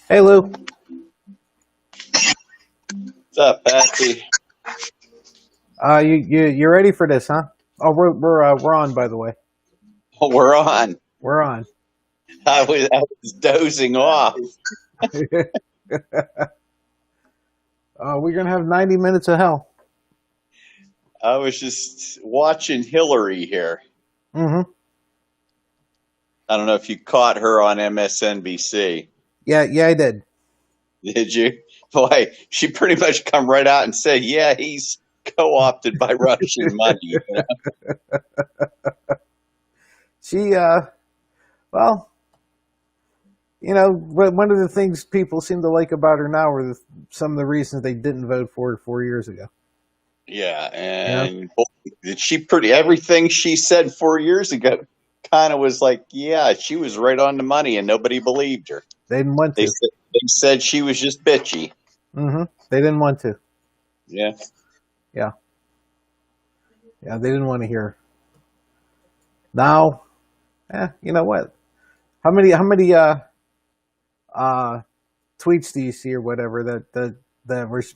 Hey, Lou. What's up, Patsy? You ready for this, huh? Oh, we're on, by the way. Oh, we're on. We're on. I was dozing off. We're gonna have 90 minutes of hell. I was just watching Hillary here. Mm-hmm. I don't know if you caught her on MSNBC. Yeah, I did. Did you? Boy, she pretty much come right out and said, "Yeah, he's co-opted by Russian money." You know? She, well, one of the things people seem to like about her now are some of the reasons they didn't vote for her 4 years ago. Yeah, and everything she said 4 years ago kind of was like, yeah, she was right on the money, and nobody believed her. They didn't want to. They said she was just bitchy. Mm-hmm. They didn't want to. Yeah. Yeah. Yeah, they didn't want to hear her. Now, you know what? How many tweets do you see or whatever that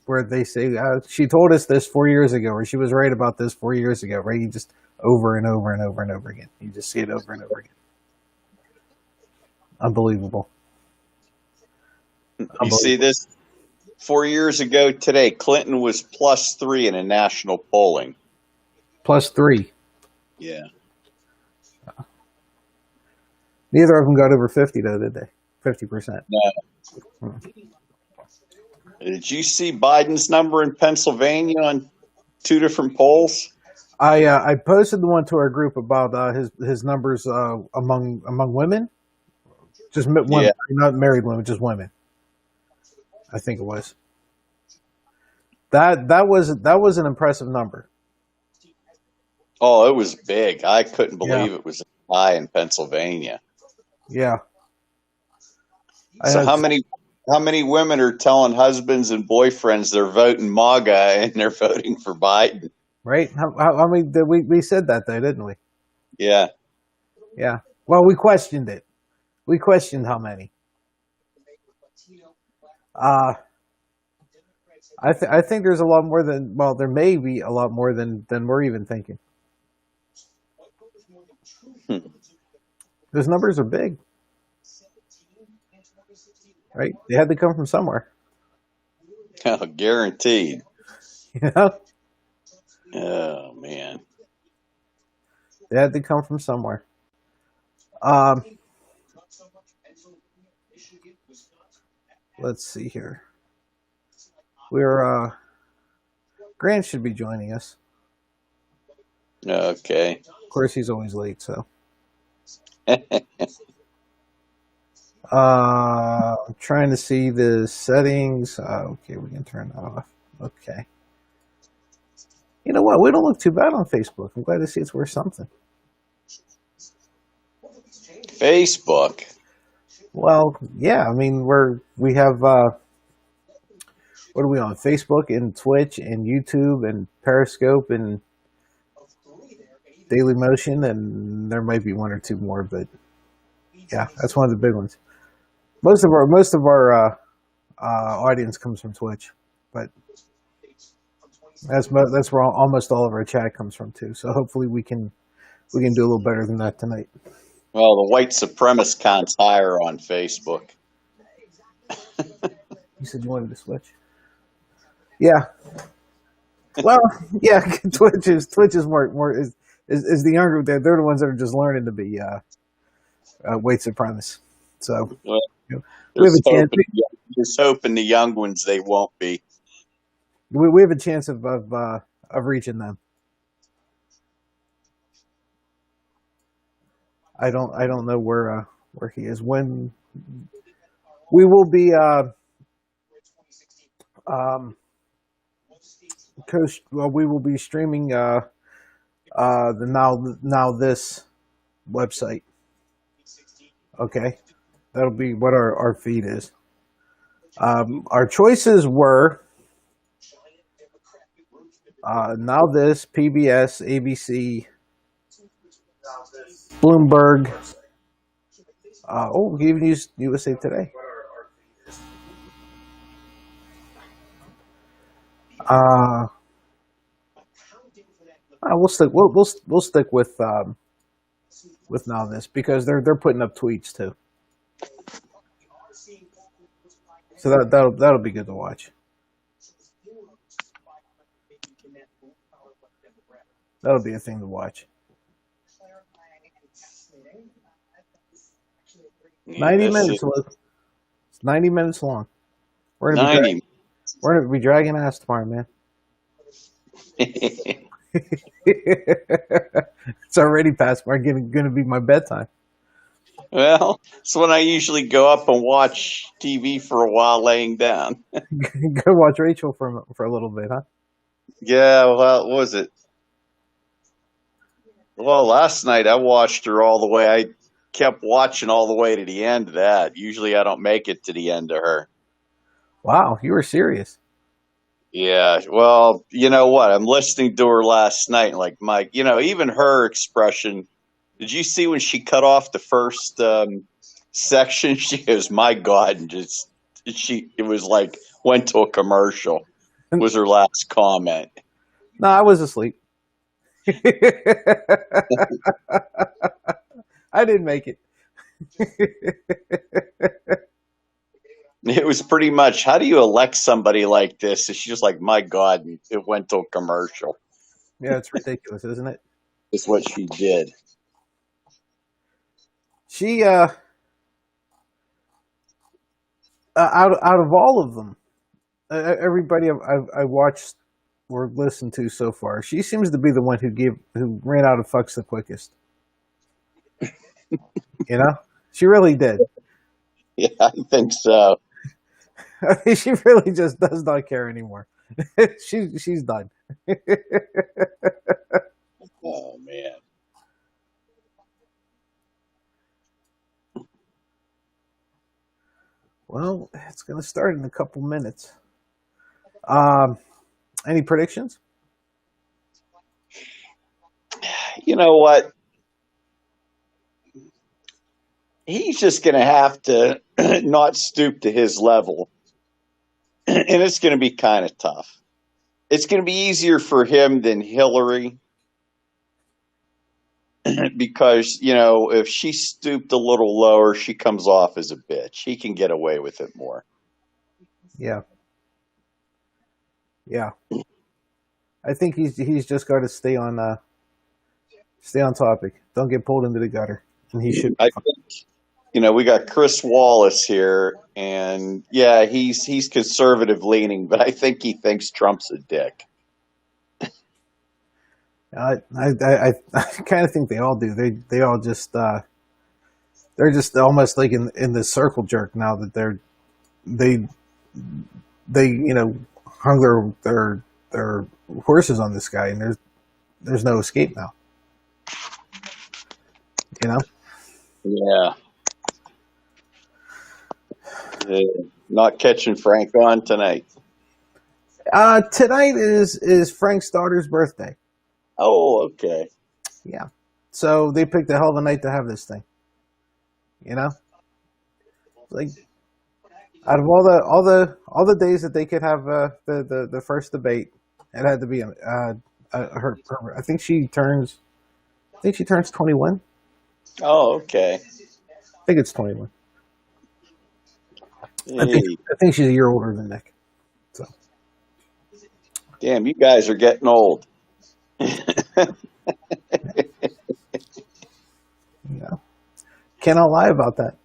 where they say she told us this 4 years ago, or she was right about this 4 years ago, right? You just over and over and over and over again. You just see it over and over again. Unbelievable. You see this? 4 years ago today, Clinton was +3 in a national polling. +3. Yeah. Neither of them got over 50 though, did they? 50%. No. Did you see Biden's number in Pennsylvania on 2 different polls? I posted the one to our group about his numbers among women, just women, Yeah. not married women, just women. I think it was. That was an impressive number. Oh, it was big. I couldn't believe it was high in Pennsylvania. Yeah. So how many women are telling husbands and boyfriends they're voting MAGA and they're voting for Biden? Right? How many did we said that though, didn't we? Yeah. Yeah. Well, we questioned it. We questioned how many. I think there's a lot more than, well, there may be a lot more than we're even thinking. Those numbers are big. Right? They had to come from somewhere. Oh, guaranteed. You know? Oh, man. They had to come from somewhere. Let's see here. Grant should be joining us. Okay. Of course, he's always late, so. I'm trying to see the settings. Okay, we can turn that off. Okay. You know what? We don't look too bad on Facebook. I'm glad to see it's worth something. Facebook? Well, yeah. I mean, we have what are we on? Facebook and Twitch and YouTube and Periscope and Daily Motion, and there might be one or two more, but yeah, that's one of the big ones. Most of our audience comes from Twitch, but that's where almost all of our chat comes from too. So hopefully we can do a little better than that tonight. Well, the white supremacist count's higher on Facebook. You said you wanted to switch. Yeah. Well, yeah. Twitch is more is the younger. They're the ones that are just learning to be white supremacists. So Well, we have a chance. Just hoping the young ones they won't be. We have a chance of reaching them. I don't know where he is. When we will be we will be streaming the now this website. Okay, that'll be what our feed is. Our choices were Now This, PBS, ABC, Bloomberg. He even used USA Today. We'll stick with now this because they're putting up tweets too. So that'll be good to watch. That'll be a thing to watch. 90 minutes. It's 90 minutes long. We're gonna be dragging ass tomorrow, man. It's already past. We're gonna be my bedtime. Well, it's when I usually go up and watch TV for a while laying down. Go watch Rachel for a little bit, huh? Yeah, well, what was it? Well, last night I watched her all the way. I kept watching all the way to the end of that. Usually I don't make it to the end of her. Wow, you were serious. Yeah, well, you know what? I'm listening to her last night, like Mike, even her expression. Did you see when she cut off the first section? She goes, "My God!" And it was like went to a commercial. Was her last comment? No, I was asleep. I didn't make it. It was pretty much, how do you elect somebody like this? And she's just like, "My God!" And it went to a commercial. Yeah, it's ridiculous, isn't it? It's what she did. She out of all of them, everybody I watched or listened to so far, she seems to be the one who ran out of fucks the quickest. She really did. Yeah, I think so. She really just does not care anymore. She's done. Oh man. Well, it's going to start in a couple minutes. Any predictions? You know what? He's just going to have to not stoop to his level. And it's going to be kind of tough. It's going to be easier for him than Hillary. Because, if she stooped a little lower, she comes off as a bitch. He can get away with it more. Yeah. Yeah. I think he's just got to stay on topic. Don't get pulled into the gutter. And he should. I think, we got Chris Wallace here, and yeah, he's conservative leaning, but I think he thinks Trump's a dick. I kind of think they all do. They all just they're just almost like in the circle jerk now that they hung their horses on this guy, and there's no escape now. Yeah. Not catching Frank on tonight. Tonight is Frank's daughter's birthday. Oh, okay. Yeah. So they picked a hell of a night to have this thing. Like out of all the days that they could have the first debate, it had to be her. I think she turns 21. Oh, okay. I think it's 21. I think she's a year older than Nick. So. Damn, you guys are getting old. Cannot lie about that.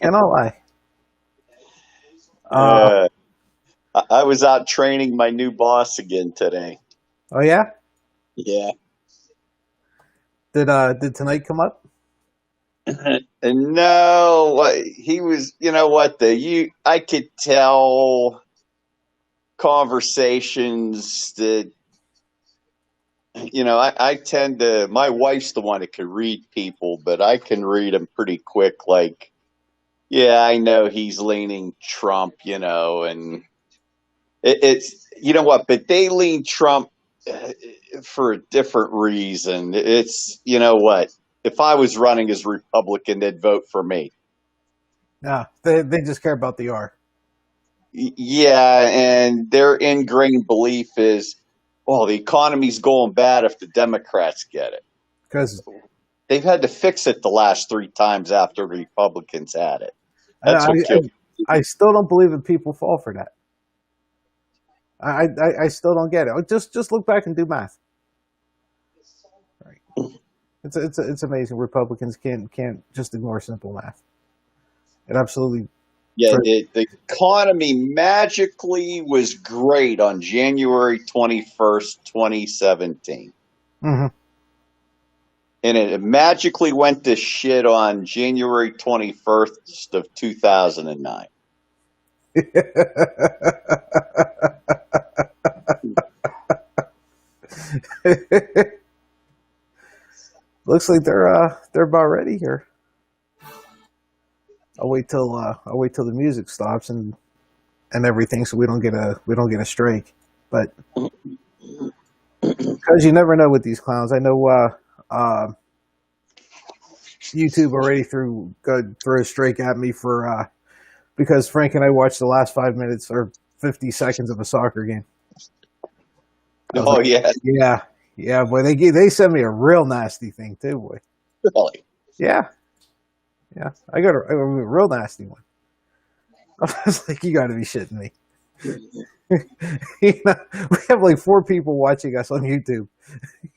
Cannot lie. I was out training my new boss again today. Oh yeah? Yeah. Did tonight come up? No, he was. You know what? I could tell conversations that. I tend to. My wife's the one that can read people, but I can read them pretty quick. Like, yeah, I know he's leaning Trump. And it's what, but they lean Trump for a different reason. It's, you know what? If I was running as Republican, they'd vote for me. No, they just care about the R. Yeah, and their ingrained belief is, well, the economy's going bad if the Democrats get it. Because They've had to fix it the last 3 times after the Republicans had it. That's what killed. I still don't believe that people fall for that. I still don't get it. Just look back and do math. Right. It's amazing. Republicans can't just ignore simple math. It absolutely. Yeah, the economy magically was great on January 21st, 2017. Mm-hmm. And it magically went to shit on January 21st of 2009. Looks like they're about ready here. I'll wait till the music stops and everything, so we don't get a strike. But because you never know with these clowns. I know YouTube already threw a strike at me for because Frank and I watched the last 5 minutes or 50 seconds of a soccer game. Oh, like, yeah, boy. They sent me a real nasty thing too, boy. Really? Yeah. I got a real nasty one. I was like, you got to be shitting me. We have like 4 people watching us on YouTube,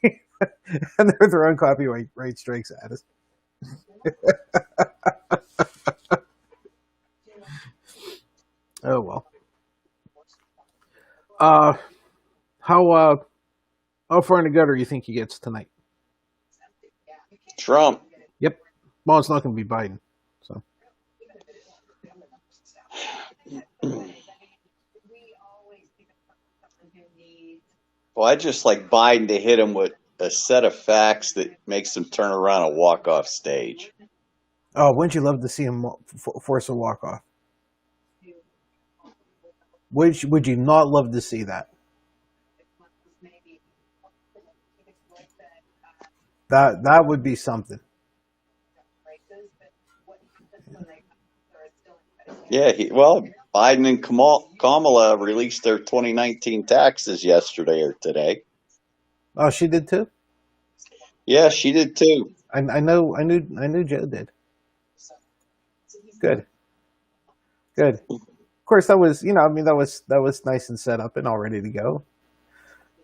and they're throwing copyright strikes at us. Oh well. How far in the gutter do you think he gets tonight? Trump. Yep. Well, it's not going to be Biden. So. Well, I just like Biden to hit him with a set of facts that makes him turn around and walk off stage. Oh, wouldn't you love to see him force a walk off? Would you not love to see that? That would be something. Yeah, Biden and Kamala released their 2019 taxes yesterday or today. Oh, she did too? Yeah, she did too. I knew Joe did. Good. Of course, that was that was nice and set up and all ready to go.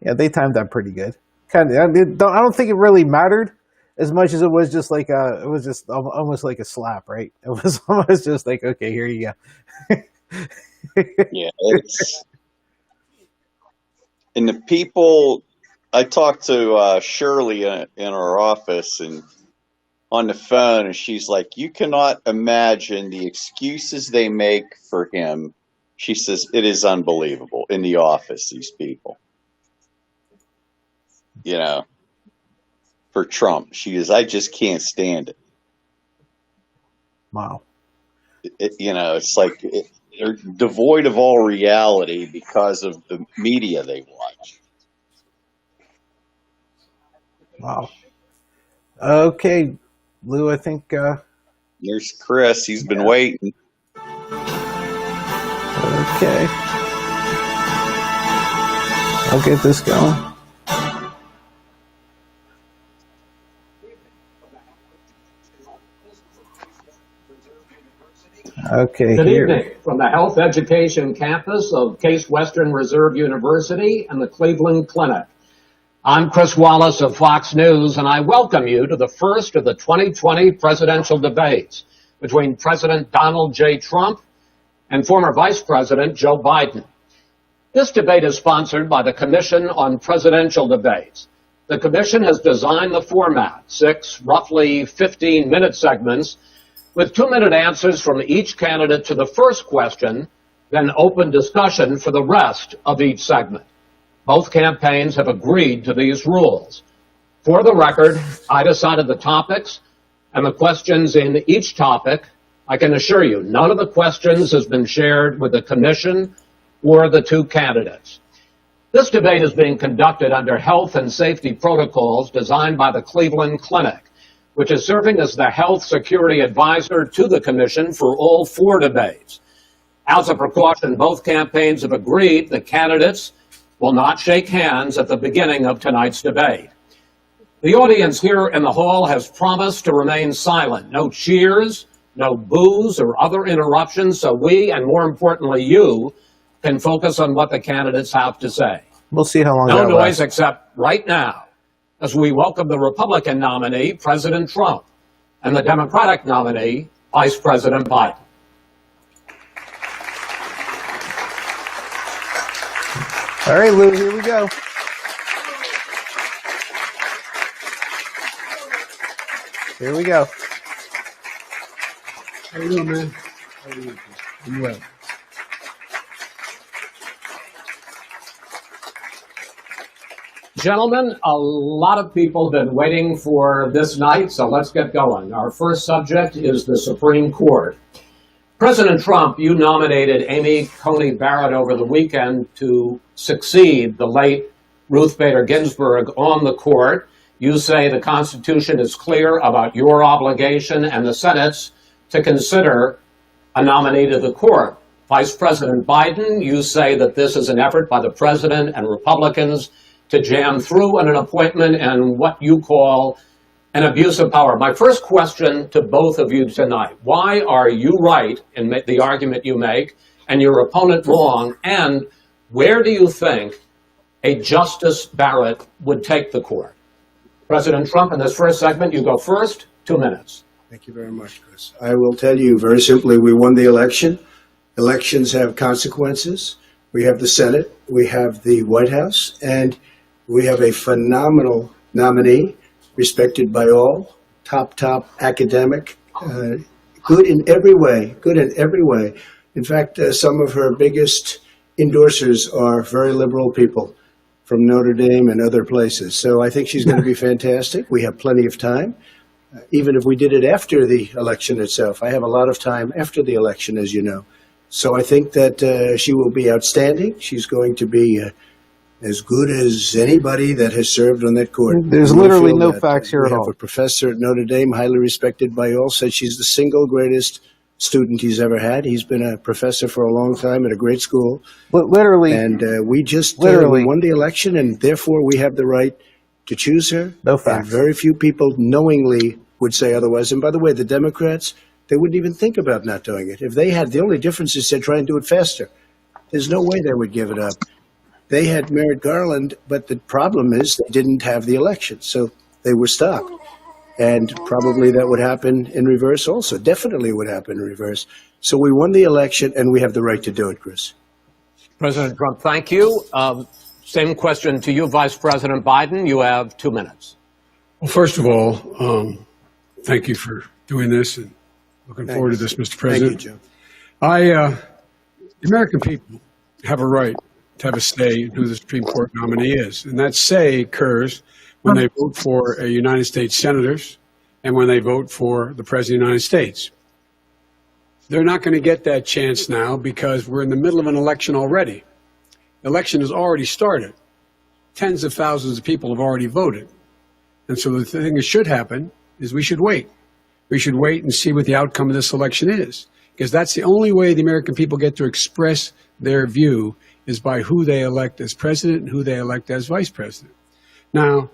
Yeah, they timed that pretty good. I don't think it really mattered as much as it was just like it was just almost like a slap, right? It was almost just like, okay, here you go. Yeah, and the people. I talked to Shirley in our office and on the phone, and she's like, "You cannot imagine the excuses they make for him." She says it is unbelievable in the office. These people. For Trump. She goes, I just can't stand it. Wow. It's like they're devoid of all reality because of the media they watch. Wow. Okay, Lou, I think... Here's Chris. He's been waiting. Okay. I'll get this going. Okay. Good evening from the Health Education Campus of Case Western Reserve University and the Cleveland Clinic. I'm Chris Wallace of Fox News, and I welcome you to the first of the 2020 presidential debates between President Donald J. Trump and former Vice President Joe Biden. This debate is sponsored by the Commission on Presidential Debates. The Commission has designed the format, 6 roughly 15-minute segments, with 2-minute answers from each candidate to the first question, then open discussion for the rest of each segment. Both campaigns have agreed to these rules. For the record, I decided the topics and the questions in each topic. I can assure you, none of the questions has been shared with the commission or the 2 candidates. This debate is being conducted under health and safety protocols designed by the Cleveland Clinic, which is serving as the health security advisor to the commission for all 4 debates. As a precaution, both campaigns have agreed the candidates will not shake hands at the beginning of tonight's debate. The audience here in the hall has promised to remain silent. No cheers, no boos or other interruptions, so we, and more importantly you, can focus on what the candidates have to say. We'll see how long No that noise lasts. except right now, as we welcome the Republican nominee, President Trump, and the Democratic nominee, Vice President Biden. All right, Lou, here we go. Here we go. How you doing, man? How are you? I'm well. Gentlemen, a lot of people have been waiting for this night, so let's get going. Our first subject is the Supreme Court. President Trump, you nominated Amy Coney Barrett over the weekend to succeed the late Ruth Bader Ginsburg on the court. You say the Constitution is clear about your obligation and the Senate's to consider a nominee to the court. Vice President Biden, you say that this is an effort by the president and Republicans to jam through an appointment and what you call an abuse of power. My first question to both of you tonight: why are you right in the argument you make and your opponent wrong? And where do you think a Justice Barrett would take the court? President Trump, in this first segment, you go first, 2 minutes. Thank you very much, Chris. I will tell you very simply, we won the election. Elections have consequences. We have the Senate, we have the White House, and we have a phenomenal nominee, respected by all, top academic, good in every way, In fact, some of her biggest endorsers are very liberal people from Notre Dame and other places. So I think she's going to be fantastic. We have plenty of time, even if we did it after the election itself. I have a lot of time after the election, as you know. So I think that she will be outstanding. She's going to be as good as anybody that has served on that court. There's literally no facts here at all. A professor at Notre Dame, highly respected by all, said she's the single greatest student he's ever had. He's been a professor for a long time at a great school. But literally. And we just literally won the election, and therefore we have the right to choose her. No facts. And very few people knowingly would say otherwise. And by the way, the Democrats, they wouldn't even think about not doing it. If they had, the only difference is they'd try and do it faster. There's no way they would give it up. They had Merrick Garland, but the problem is they didn't have the election, so they were stopped. And probably that would happen in reverse also. Definitely would happen in reverse. So we won the election, and we have the right to do it, Chris. President Trump, thank you. Same question to you, Vice President Biden. You have 2 minutes. Well, first of all, thank you for doing this, and looking forward to this, Mr. President. Thank you, Joe. The American people have a right to have a say in who the Supreme Court nominee is. And that say occurs when they vote for United States senators and when they vote for the President of the United States. They're not going to get that chance now because we're in the middle of an election already. The election has already started. Tens of thousands of people have already voted. And so the thing that should happen is we should wait. We should wait and see what the outcome of this election is, because that's the only way the American people get to express their view is by who they elect as president and who they elect as vice president. Now,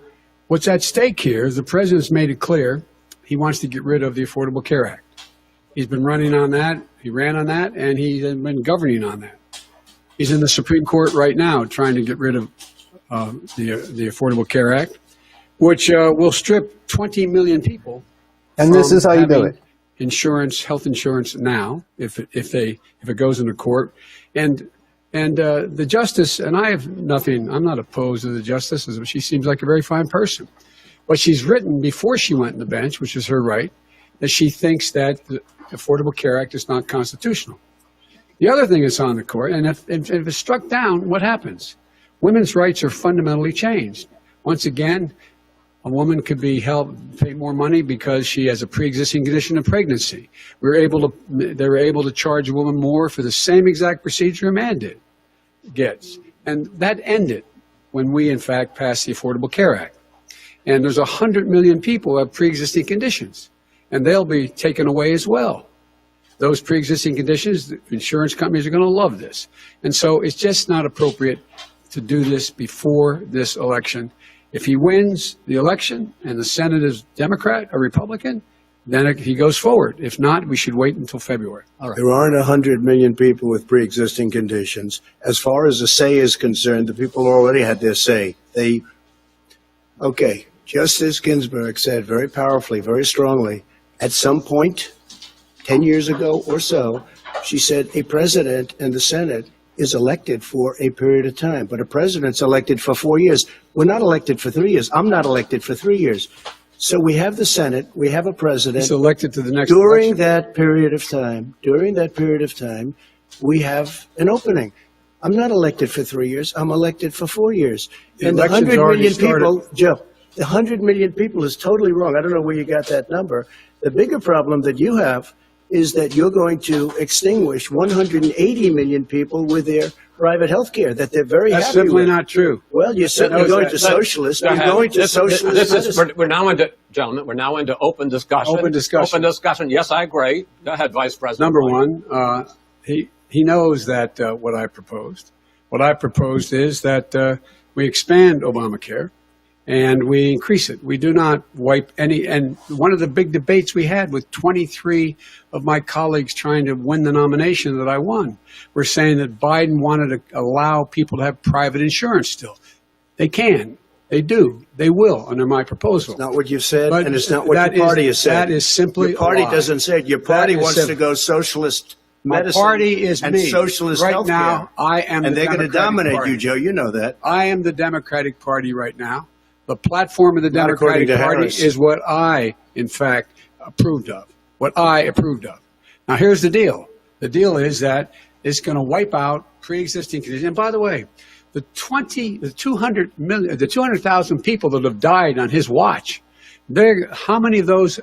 what's at stake here is the president's made it clear he wants to get rid of the Affordable Care Act. He's been running on that, he ran on that, and he's been governing on that. He's in the Supreme Court right now trying to get rid of the Affordable Care Act, which will strip 20 million people. And this is how you do it. Insurance, health insurance now, if it goes into court. And the justice, and I have nothing, I'm not opposed to the justice, she seems like a very fine person. But she's written before she went on the bench, which is her right, that she thinks that the Affordable Care Act is not constitutional. The other thing that's on the court, and if it's struck down, what happens? Women's rights are fundamentally changed. Once again, a woman could be pay more money because she has a pre-existing condition of pregnancy. They were able to charge a woman more for the same exact procedure a man gets. And that ended. when we, in fact, passed the Affordable Care Act. And there's 100 million people who have pre-existing conditions, and they'll be taken away as well. Those pre-existing conditions, the insurance companies are going to love this. And so it's just not appropriate to do this before this election. If he wins the election and the Senate is Democrat or Republican, then he goes forward. If not, we should wait until February. All right. There aren't 100 million people with pre-existing conditions. As far as the say is concerned, the people already had their say. Okay, Justice Ginsburg said very powerfully, very strongly, at some point, 10 years ago or so, she said a president and the Senate is elected for a period of time, but a president's elected for 4 years. We're not elected for 3 years. I'm not elected for 3 years. So we have the Senate, we have a president. He's elected to the next during election. that period of time, we have an opening. I'm not elected for 3 years. I'm elected for 4 years. And the 100 million people, Joe, the 100 million people is totally wrong. I don't know where you got that number. The bigger problem that you have is that you're going to extinguish 180 million people with their private health care that they're very That's happy simply with. not true. Well, you're certainly going to socialist. You're going to socialist. We're now into, gentlemen, we're now into open discussion. Open discussion. Open discussion. Yes, I agree. Go ahead, Vice President. Number one, he knows that what I proposed. What I proposed is that we expand Obamacare and we increase it. We do not wipe any. And one of the big debates we had with 23 of my colleagues trying to win the nomination that I won were saying that Biden wanted to allow people to have private insurance still. They can. They do. They will under my proposal. It's not what you've said, But and it's not what that your party is- has said. that is simply Your party a lie. doesn't say it. Your party That is wants simple. to go socialist My medicine party is and me. socialist Right healthcare. now, I am and the they're going to Democratic dominate Party. you, Joe. You know that. I am the Democratic Party right now. The platform of the Not according Democratic to Party Harris. is what I, in fact, approved of. What I approved of. Now, here's the deal. The deal is that it's going to wipe out pre-existing conditions. And by the way, the 200,000 people that have died on his watch, how many of those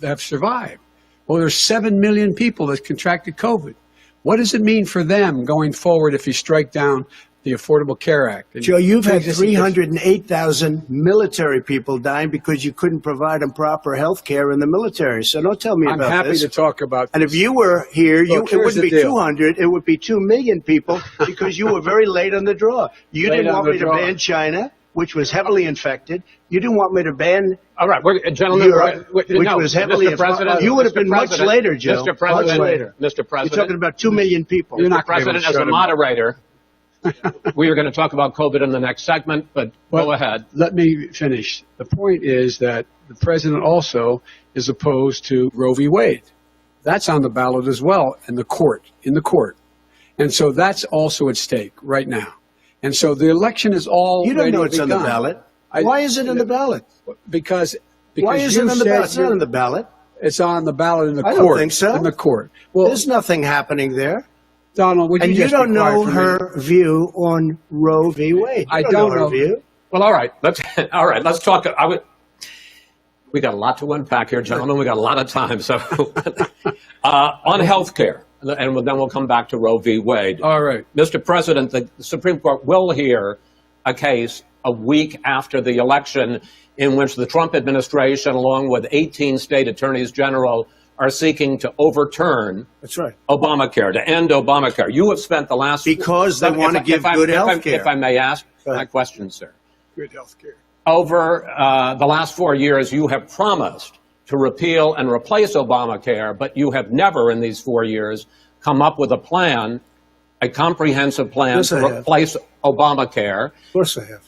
have survived? Well, there's 7 million people that contracted COVID. What does it mean for them going forward if you strike down the Affordable Care Act? Joe, you've had Pre-existing 308,000 military people dying because you couldn't provide them proper health care in the military. So don't tell me I'm about happy this. to talk about And this. if you were here, Look, it here's wouldn't the be deal. 200, it would be 2 million people because you were very late on the draw. You Late didn't on want the me to draw. ban China, which was heavily infected. You didn't want me to ban All right, gentlemen, Europe, which no, was heavily Mr. President, You would have Mr. been much President, later, Joe. Mr. President, much later. Mr. You're President, talking about 2 million people. You're Mr. not gonna be able President, to as shut a him moderator, we are going to talk about COVID in the next segment, but go ahead. Let me finish. The point is that the president also is opposed to Roe v. Wade. That's on the ballot as well in the court. And so that's also at stake right now. And so the election is all You don't know it's on the ballot. Why is it on the ballot? Because Why is it you on the said ballot? It's not on the ballot. It's on the ballot in the I court. don't think so. In the court. Well, There's nothing happening there. Donald, would And you just don't be quiet know for a her minute? view on Roe v. Wade. You I don't don't know know. her view. Well, all right, let's talk. We got a lot to unpack here, gentlemen. We got a lot of time. So on health care, and then we'll come back to Roe v. Wade. All right. Mr. President, the Supreme Court will hear a case a week after the election in which the Trump administration, along with 18 state attorneys general, are seeking to overturn That's right. Obamacare, to end Obamacare. You have spent the last... Because they want to give good health care. If I may ask Go my ahead. question, sir. Good health care. Over the last 4 years, you have promised to repeal and replace Obamacare, but you have never in these 4 years come up with a plan, a comprehensive plan Yes, to I have. replace Obamacare. Of course I have.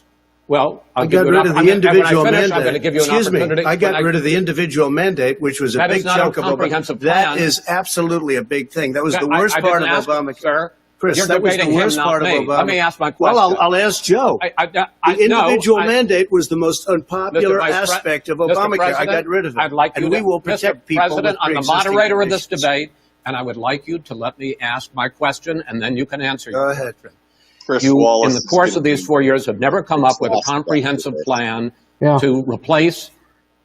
Well, I got rid of the individual mandate. I'm going to give you an Excuse me. opportunity. I got rid of the individual mandate, which was a That big is not a chunk of comprehensive Obamacare. plan. That is absolutely a big thing. That was the I worst didn't part of ask, Obamacare. sir. Chris, You're that was the debating him, worst not part of me. Obamacare. Let me ask my question. Well, I'll ask Joe. The individual no, mandate was the most unpopular Mr. Vice Pre- aspect of Mr. Obamacare. I President, got rid of it. I'd like and you we to, will protect Mr. people President, with I'm the pre-existing moderator of this conditions. debate, and I would like you to let me ask my question, and then you can answer. Go ahead. Chris You, Wallace in the is course gonna of these be- 4 years, have never come up with a comprehensive plan Yeah. to replace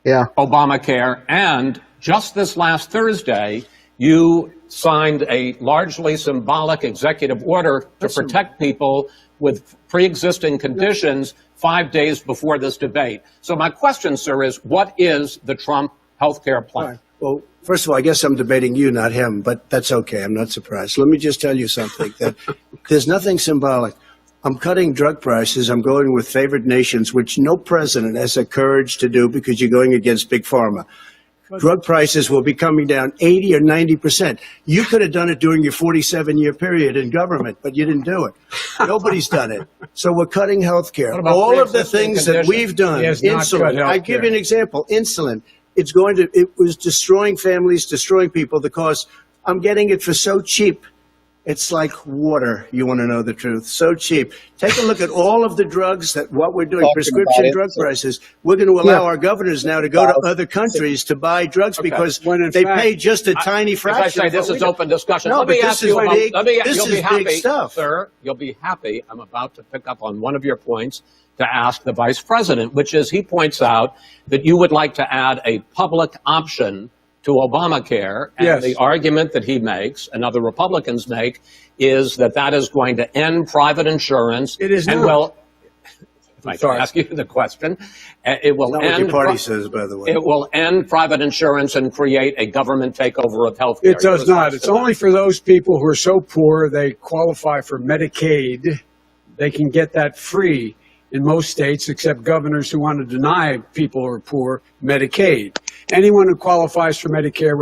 Yeah. Obamacare. And just this last Thursday, you signed a largely symbolic executive order to protect people with pre-existing conditions 5 days before this debate. So my question, sir, is what is the Trump health care plan? Right. Well, first of all, I guess I'm debating you, not him, but that's okay. I'm not surprised. Let me just tell you something, that there's nothing symbolic. I'm cutting drug prices. I'm going with favored nations, which no president has the courage to do because you're going against big pharma. Drug prices will be coming down 80 or 90%. You could have done it during your 47-year period in government, but you didn't do it. Nobody's done it. So we're cutting health care. All of the things that we've done, insulin, I give you an example, insulin. It was destroying families, destroying people. The cost, I'm getting it for so cheap. It's like water. You want to know the truth. So cheap. Take a look at all of the drugs what we're doing, prescription drug prices. We're going to allow our governors now to go to other countries to buy drugs because they pay just a tiny fraction. As I say, this is open discussion. No, let me ask you about, this is big stuff. Sir, you'll be happy. I'm about to pick up on one of your points to ask the vice president, which is he points out that you would like to add a public option to Obamacare, and the argument that he makes and other Republicans make is that is going to end private insurance. It is and not. Well, if I can ask you the question, it will not end. What your party says, by the way. It will end private insurance and create a government takeover of health care. It does not. It's only for those people who are so poor they qualify for Medicaid. They can get that free in most states, except governors who want to deny people who are poor Medicaid. Anyone who qualifies for Medicaid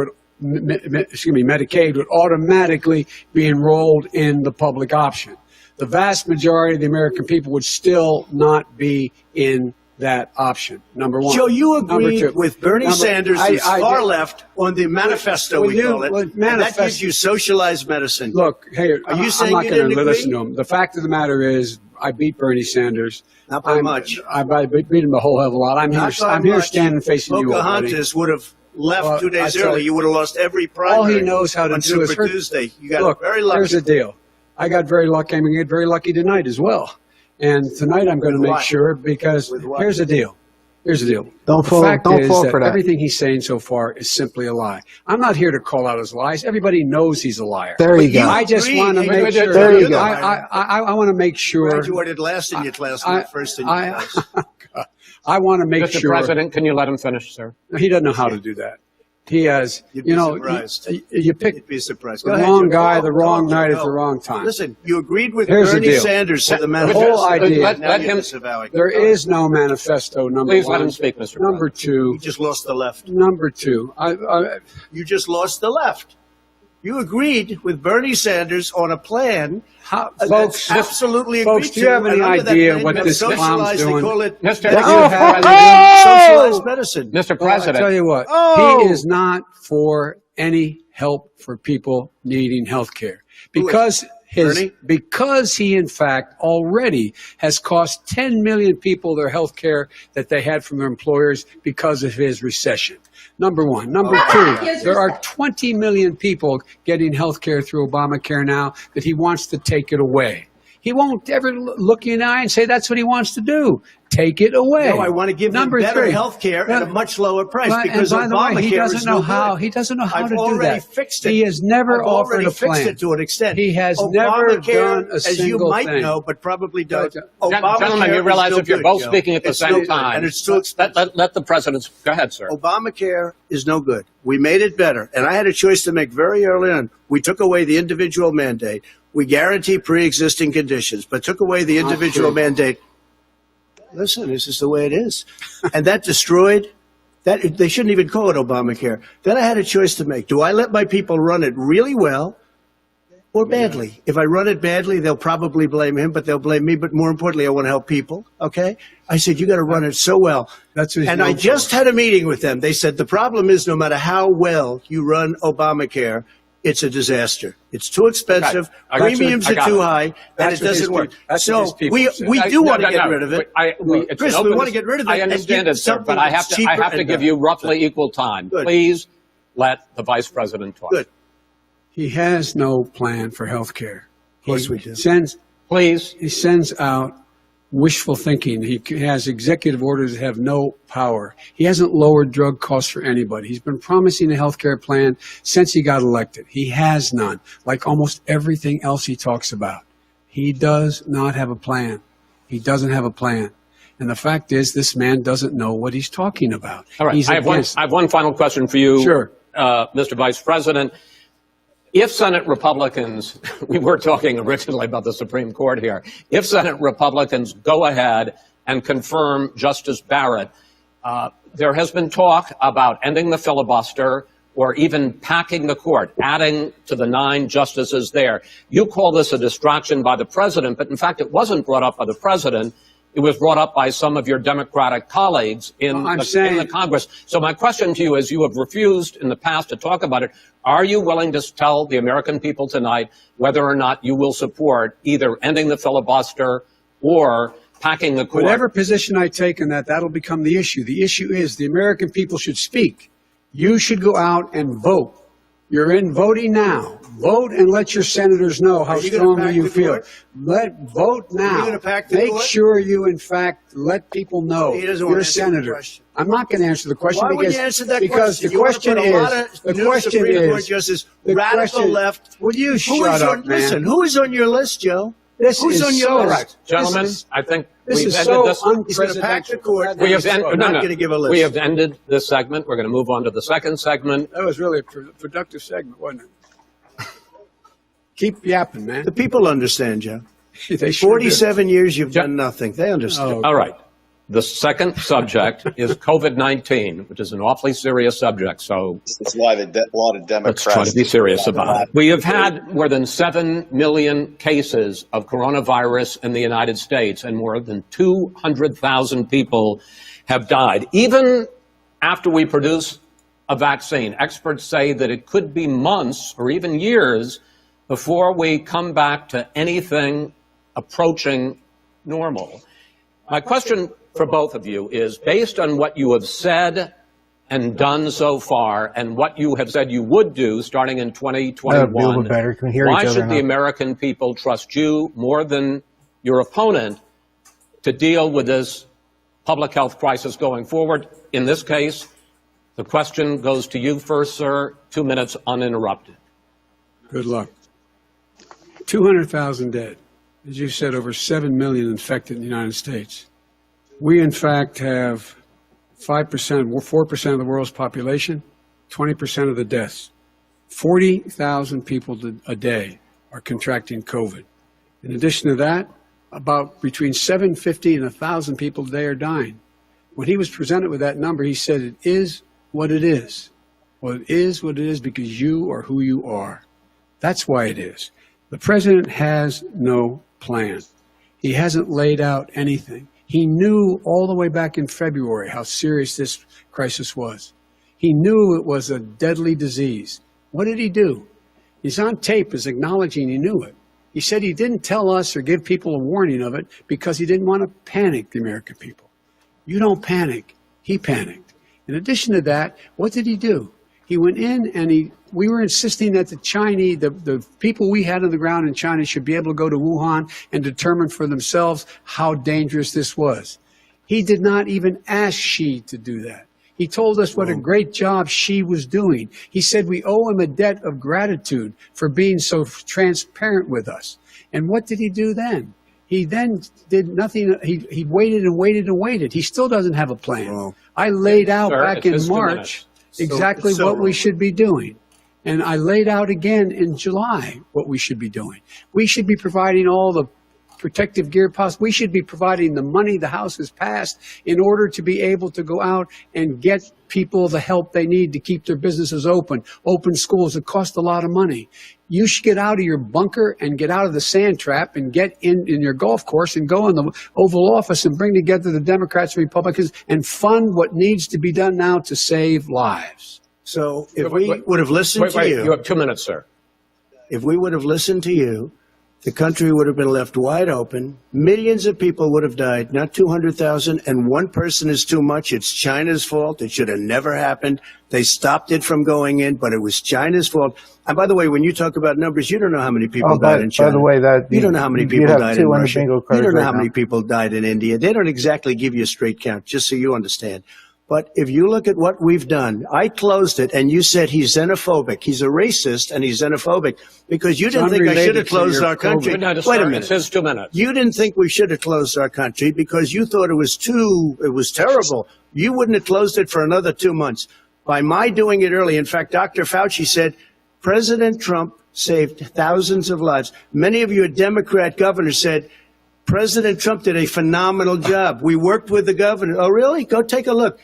would automatically be enrolled in the public option. The vast majority of the American people would still not be in that option. Number one. Joe, you agreed with Bernie Sanders, who's far left, on the manifesto, we call it. And that gives you socialized medicine. Look, hey, are you saying I'm not you going to didn't listen agree? to him. The fact of the matter is, I beat Bernie Sanders. Not by much. I beat him a whole hell of a lot. I'm here standing facing you already. Pocahontas would have left 2 days early. You would have lost every primary. All he knows how to on do is Super Tuesday. You got look, very lucky. Here's the deal. I got very lucky. I'm going to get very lucky tonight as well. And tonight I'm going to make sure because here's the deal. Here's the deal. Don't fall for that. Everything he's saying so far is simply a lie. I'm not here to call out his lies. Everybody knows he's a liar. There you go. I just want to make sure. There you go. I want to make sure. Graduated last in your class, not first in your class. I want to make Mr. sure. Mr. President, can you let him finish, sir? He doesn't know how to do that. He has, You'd be surprised. You pick You'd be surprised. the wrong guy, the wrong night at the wrong time. Listen, you agreed with Here's the Bernie deal. Sanders to the The manifesto. whole idea. Let him. There is no manifesto. Number Please one. let him speak, Mr. Number two. You just lost the left. Number two. You just lost the left. You agreed with Bernie Sanders on a plan. Folks, absolutely folks, agreed do you have to. any And under that idea plan, what you have this clown's socialized, doing? They call it Mr. socialized medicine. Mr. Well, President. I tell you what, he is not for any help for people needing health care because he in fact already has cost 10 million people their health care that they had from their employers because of his recession. Number one. Number two, there are 20 million people getting health care through Obamacare now that he wants to take it away. He won't ever look you in the eye and say that's what he wants to do. Take it away. No, I want to give them better health care at a much lower price because and by the way, he doesn't know how. Good. He doesn't know how I've to do already that. Fixed it. He has never I've offered already a plan. fixed it to an extent. He has never done a as you single might thing. know, but probably don't. Gentlemen, you realize if you're both speaking at the same time, and it's too expensive. Let the president go ahead, sir. Obamacare is no good. We made it better, and I had a choice to make very early on. We took away the individual mandate. We guarantee pre-existing conditions, but took away the individual mandate. Listen, this is the way it is. And that destroyed that. They shouldn't even call it Obamacare. Then I had a choice to make. Do I let my people run it really well or badly? If I run it badly, they'll probably blame him, but they'll blame me. But more importantly, I want to help people. Okay? I said, you got to run it so well. And I just had a meeting with them. They said, the problem is no matter how well you run Obamacare, it's a disaster. It's too expensive. Premiums are too high, and it doesn't work. So we do want to get rid of it. Chris, we want to get rid of it. I understand it, sir, but I have to give you roughly equal time. Please let the vice president talk. Good. He has no plan for health care. Of course we do. Please. He sends out wishful thinking. He has executive orders that have no power. He hasn't lowered drug costs for anybody. He's been promising a health care plan since he got elected. He has none, like almost everything else he talks about. He does not have a plan. He doesn't have a plan. And the fact is, this man doesn't know what he's talking about. All right. I have one final question for you, Sure. Mr. Vice President. If Senate Republicans, we were talking originally about the Supreme Court here, if Senate Republicans go ahead and confirm Justice Barrett, there has been talk about ending the filibuster or even packing the court, adding to the 9 justices there. You call this a distraction by the president, but in fact it wasn't brought up by the president. It was brought up by some of your Democratic colleagues in the Congress. So my question to you is, you have refused in the past to talk about it. Are you willing to tell the American people tonight whether or not you will support either ending the filibuster or packing the court? Whatever position I take in that, that'll become the issue. The issue is the American people should speak. You should go out and vote. You're in voting now. Vote and let your senators know how strongly you feel. Vote now. Make sure you, in fact, let people know you're a senator. I'm not going to answer the question. Why would you answer that because question? The question is, the question is, radical left. Will you shut up, man? Listen, who is on your list, Joe? Who's on your list? Gentlemen, I think this we've is ended so this. unprecedented. We have not going to give a list. We have ended this segment. We're going to move on to the second segment. That was really a productive segment, wasn't it? Keep yapping, man. The people understand, Joe. They sure 47 years you've done nothing. They understand. Oh, all right. The second subject is COVID-19, which is an awfully serious subject. So that's why a lot of Democrats. Let's try to be serious about it. We have had more than 7 million cases of coronavirus in the United States, and more than 200,000 people have died. Even after we produce a vaccine, experts say that it could be months or even years before we come back to anything approaching normal. My question for both of you is, based on what you have said and done so far and what you have said you would do starting in 2021, why should the American people trust you more than your opponent to deal with this public health crisis going forward? In this case, the question goes to you first, sir. 2 minutes uninterrupted. Good luck. 200,000 dead. As you said, over 7 million infected in the United States. We, in fact, have 5%, 4% of the world's population, 20% of the deaths. 40,000 people a day are contracting COVID. In addition to that, about between 750 and 1,000 people a day are dying. When he was presented with that number, he said, it is what it is. Well, it is what it is because you are who you are. That's why it is. The president has no plan. He hasn't laid out anything. He knew all the way back in February how serious this crisis was. He knew it was a deadly disease. What did he do? He's on tape as acknowledging he knew it. He said he didn't tell us or give people a warning of it because he didn't want to panic the American people. You don't panic. He panicked. In addition to that, what did he do? He went in and we were insisting that the Chinese, the people we had on the ground in China should be able to go to Wuhan and determine for themselves how dangerous this was. He did not even ask Xi to do that. He told us what a great job Xi was doing. He said we owe him a debt of gratitude for being so transparent with us. And what did he do then? He then did nothing. He waited and waited and waited. He still doesn't have a plan. Wow. I laid out back in March exactly what we should be doing. And I laid out again in July what we should be doing. We should be providing all the protective gear possible. We should be providing the money the House has passed in order to be able to go out and get people the help they need to keep their businesses open schools. It cost a lot of money. You should get out of your bunker and get out of the sand trap and get in your golf course and go in the Oval Office and bring together the Democrats and Republicans and fund what needs to be done now to save lives. So if we would have listened to you. You have 2 minutes, sir. If we would have listened to you, the country would have been left wide open. Millions of people would have died, not 200,000, and one person is too much. It's China's fault. It should have never happened. They stopped it from going in, but it was China's fault. And by the way, when you talk about numbers, you don't know how many people died in China. By the way, you don't know how many people died in Russia. You don't know right how many people died in India. They don't exactly give you a straight count, just so you understand. But if you look at what we've done, I closed it, and you said he's xenophobic. He's a racist, and he's xenophobic because you didn't think I should have closed our country. No, Wait a minute. It says 2 minutes. You didn't think we should have closed our country because you thought it was terrible. You wouldn't have closed it for another 2 months. By my doing it early, in fact, Dr. Fauci said President Trump saved thousands of lives. Many of your Democrat governors said President Trump did a phenomenal job. We worked with the governor. Oh, really? Go take a look.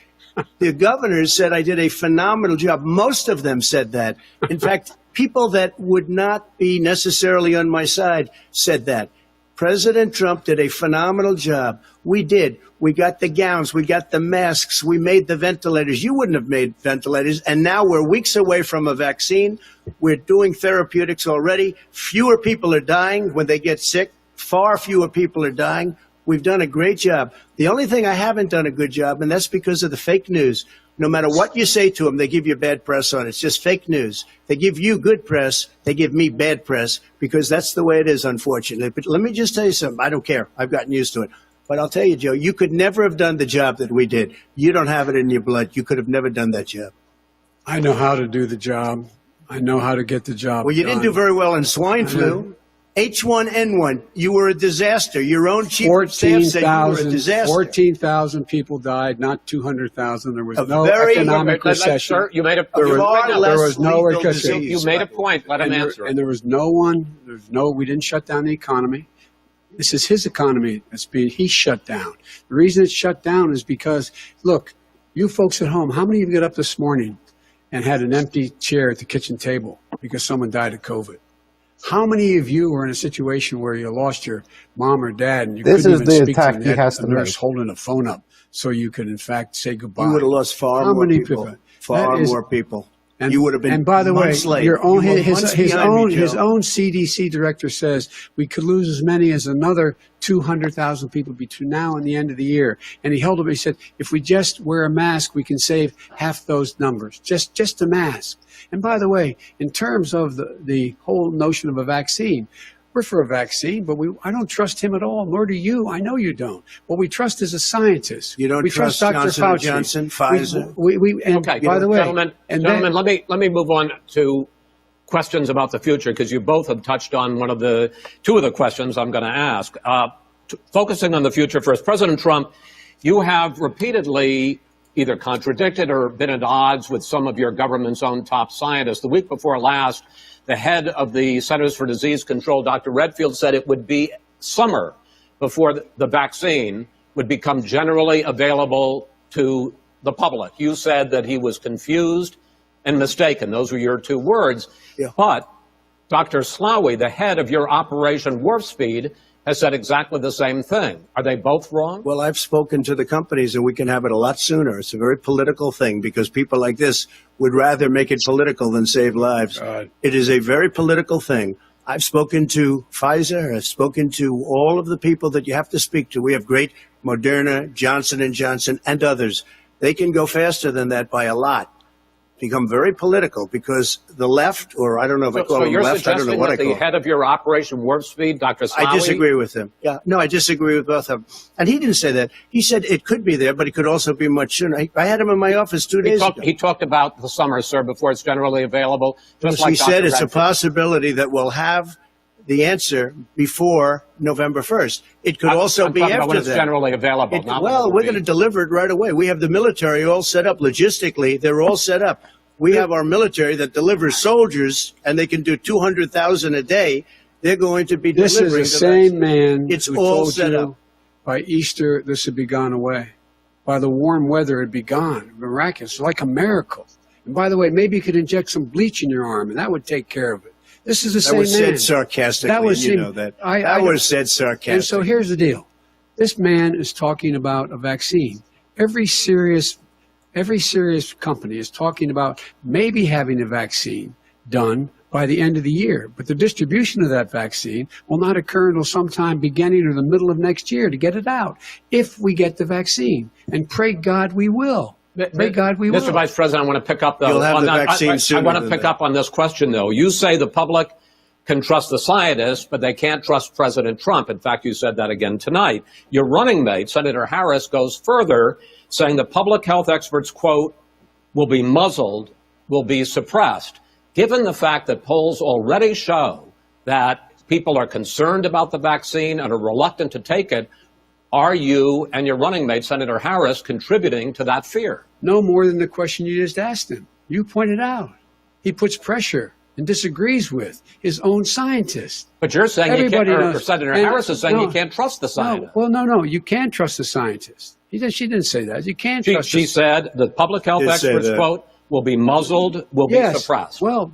The governors said I did a phenomenal job. Most of them said that. In fact, people that would not be necessarily on my side said that. President Trump did a phenomenal job. We did. We got the gowns. We got the masks. We made the ventilators. You wouldn't have made ventilators. And now we're weeks away from a vaccine. We're doing therapeutics already. Fewer people are dying when they get sick. Far fewer people are dying. We've done a great job. The only thing I haven't done a good job, and that's because of the fake news. No matter what you say to them, they give you bad press on it. It's just fake news. They give you good press. They give me bad press because that's the way it is, unfortunately. But let me just tell you something. I don't care. I've gotten used to it. But I'll tell you, Joe, you could never have done the job that we did. You don't have it in your blood. You could have never done that job. I know how to do the job. I know how to get the job Well, you done. didn't do very well in swine flu. H1N1, you were a disaster. Your own chief of staff said you were a disaster. 14,000 people died, not 200,000. There was no very- economic recession. Sir, you made a There was no lethal recession. disease. You made a point. Let him answer. And there was no one. We didn't shut down the economy. This is his economy he shut down. The reason it's shut down is because, look, you folks at home, how many of you got up this morning and had an empty chair at the kitchen table because someone died of COVID? How many of you were in a situation where you lost your mom or dad and you This couldn't is even the speak attack to he has the to nurse make. holding a phone up so you could, in fact, say goodbye? You would have lost far How more many people. people? Far That is- more people. And, You would have been and by the way, months late. your own, You were his months behind me, his Joe. own CDC director says we could lose as many as another 200,000 people between now and the end of the year. And he held up. He said, if we just wear a mask, we can save half those numbers. Just a mask. And by the way, in terms of the whole notion of a vaccine, we're for a vaccine, but I don't trust him at all, nor do you. I know you don't. What we trust is a scientist. You don't we trust Dr. Johnson Fauci. & Johnson, Pfizer? And Okay, by the way, gentlemen, then- let me move on to questions about the future because you both have touched on two of the questions I'm going to ask. Focusing on the future first, President Trump, you have repeatedly either contradicted or been at odds with some of your government's own top scientists. The week before last, the head of the Centers for Disease Control, Dr. Redfield, said it would be summer before the vaccine would become generally available to the public. You said that he was confused and mistaken. Those were your two words. Yeah. But Dr. Slaoui, the head of your Operation Warp Speed, has said exactly the same thing. Are they both wrong? Well, I've spoken to the companies, and we can have it a lot sooner. It's a very political thing because people like this would rather make it political than save lives. It is a very political thing. I've spoken to Pfizer. I've spoken to all of the people that you have to speak to. We have great Moderna, Johnson & Johnson, and others. They can go faster than that by a lot. Become very political because the left, or I don't know if I call So them you're left, I don't know suggesting what that I call the them. head of your Operation Warp Speed, Dr. Slaoui? I disagree with him. Yeah, no, I disagree with both of them. And he didn't say that. He said it could be there, but it could also be much sooner. I had him in my office 2 days ago. He talked about the summer, sir, before it's generally available. Just like He said Dr. it's a Redfield. possibility that we'll have the answer before November 1st. It could also I'm be talking about after when it's that. generally available. not when it Well, will we're be. going to deliver it right away. We have the military all set up logistically. They're all set up. We have our military that delivers soldiers, and they can do 200,000 a day. They're going to be This delivering. is the same man It's who all told set you up. by Easter this would be gone away. By the warm weather, it'd be gone. Miraculous, like a miracle. And by the way, maybe you could inject some bleach in your arm, and that would take care of it. This is the That same was man. said sarcastically. That was you him. know that. I That was said sarcastically. And so here's the deal. This man is talking about a vaccine. Every serious company is talking about maybe having a vaccine done by the end of the year. But the distribution of that vaccine will not occur until sometime beginning or the middle of next year to get it out, if we get the vaccine. And pray God we will. Pray God we will. Mr. Vice President, I want to pick up You'll have on the that. vaccine sooner I want to than pick that. up on this question, though. You say the public can trust the scientists, but they can't trust President Trump. In fact, you said that again tonight. Your running mate, Senator Harris, goes further, saying the public health experts, quote, will be muzzled, will be suppressed. Given the fact that polls already show that people are concerned about the vaccine and are reluctant to take it, are you and your running mate, Senator Harris, contributing to that fear? No more than the question you just asked him. You pointed out. He puts pressure and disagrees with his own scientists. But you're saying you can't, or Senator And- Harris is saying no, you can't trust the scientists. No, you can trust the scientists. She didn't say that. You can't trust She said the public health Did say experts, that. quote, will be muzzled, will be suppressed. Well,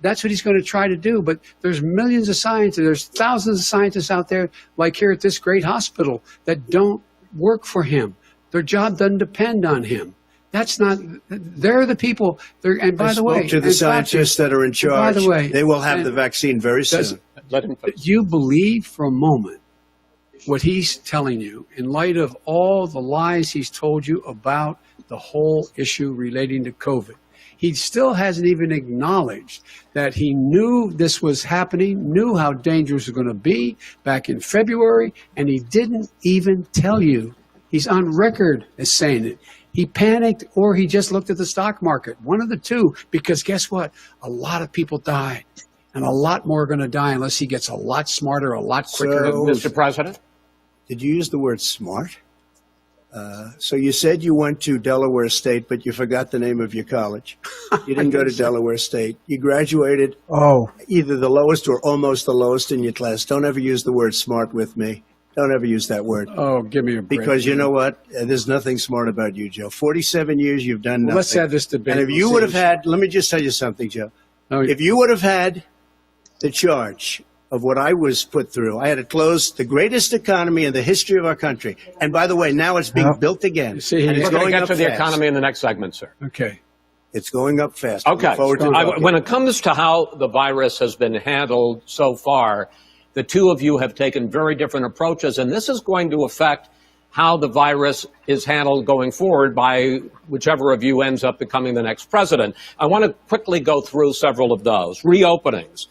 that's what he's going to try to do. But there's millions of scientists, there's thousands of scientists out there, like here at this great hospital, that don't work for him. Their job doesn't depend on him. That's not. They're the people. And by I the way, spoke to the and scientists that are in charge. By the way, they will have and the vaccine very does- soon. Let him finish. you believe for a moment what he's telling you in light of all the lies he's told you about the whole issue relating to COVID. He still hasn't even acknowledged that he knew this was happening, knew how dangerous it was going to be back in February, and he didn't even tell you. He's on record as saying it. He panicked or he just looked at the stock market. One of the two, because guess what? A lot of people died, and a lot more are going to die unless he gets a lot smarter, a lot quicker. So- Mr. President? Did you use the word smart? So you said you went to Delaware State, but you forgot the name of your college. You didn't go to Delaware State. You graduated Oh, either the lowest or almost the lowest in your class. Don't ever use the word smart with me. Don't ever use that word. Oh, give me a break. Because you know what? There's nothing smart about you, Joe. 47 years you've done nothing. Well, let's have this debate. And if you would have had, let me just tell you something, Joe. Oh, If you would have had the charge of what I was put through, I had to close the greatest economy in the history of our country. And by the way, now it's being Yep. built again. See, and We're it's going to going get up to the fast. economy in the next segment, sir. okay. It's going up fast. Okay. Look forward to talking. When it comes to how the virus has been handled so far, the two of you have taken very different approaches, and this is going to affect how the virus is handled going forward by whichever of you ends up becoming the next president. I want to quickly go through several of those. Reopenings.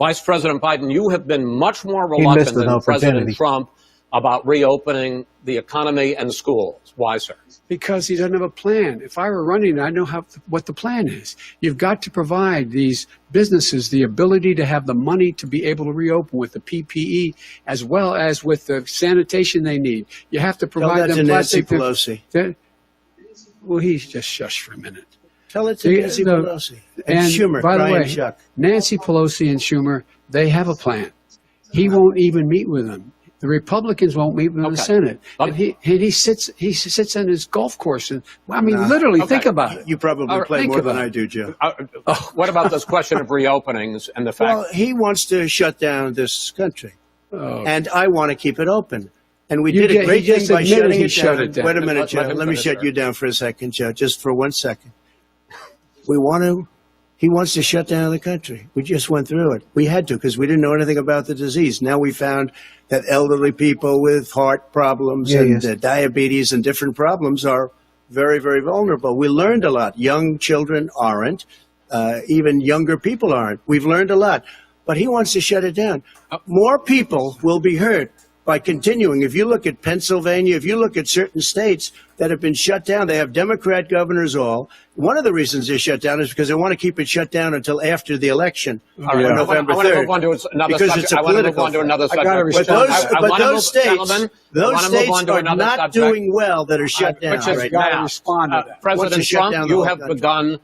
Vice President Biden, you have been much more missed reluctant an than President opportunity. Trump about reopening the economy and schools. Why, sir? Because he doesn't have a plan. If I were running, I know what the plan is. You've got to provide these businesses the ability to have the money to be able to reopen with the PPE as well as with the sanitation they need. You have to Tell provide that to them Nancy plastic. Pelosi. Well, he's just shush for a minute. Tell it to Nancy Pelosi. And Schumer, by the Brian way, Chuck. Nancy Pelosi and Schumer, they have a plan. He won't even meet with them. The Republicans won't meet with him in the Okay. Senate. But- And he sits on his golf course. And I mean, literally, Okay. think about it. You probably All right, play think more than about I it. do, Joe. What about this question of reopenings and the fact Well, he wants to shut down this country, Oh. and I want to keep it open. And we You did a get- great he thing just by admitted shutting he it shut down. it down. Wait a minute, Let Joe. him Let me finish, shut sir. you down for a second, Joe, just for 1 second. He wants to shut down the country. We just went through it. We had to because we didn't know anything about the disease. Now we found that elderly people with heart problems and diabetes and different problems are very, very vulnerable. We learned a lot. Young children aren't. Even younger people aren't. We've learned a lot. But he wants to shut it down. More people will be hurt by continuing. If you look at Pennsylvania, if you look at certain states that have been shut down, they have Democrat governors all. One of the reasons they're shut down is because they want to keep it shut down until after the election on November I want to 3rd. move on to another Because subject. it's a I want to move political on to another I gotta subject. respond. But I wanna those move- states, gentlemen, I those wanna move states on to are another not subject. doing well that are shut down Which is right gotta now. respond to that. Wants President to shut down Trump, the you whole have country. begun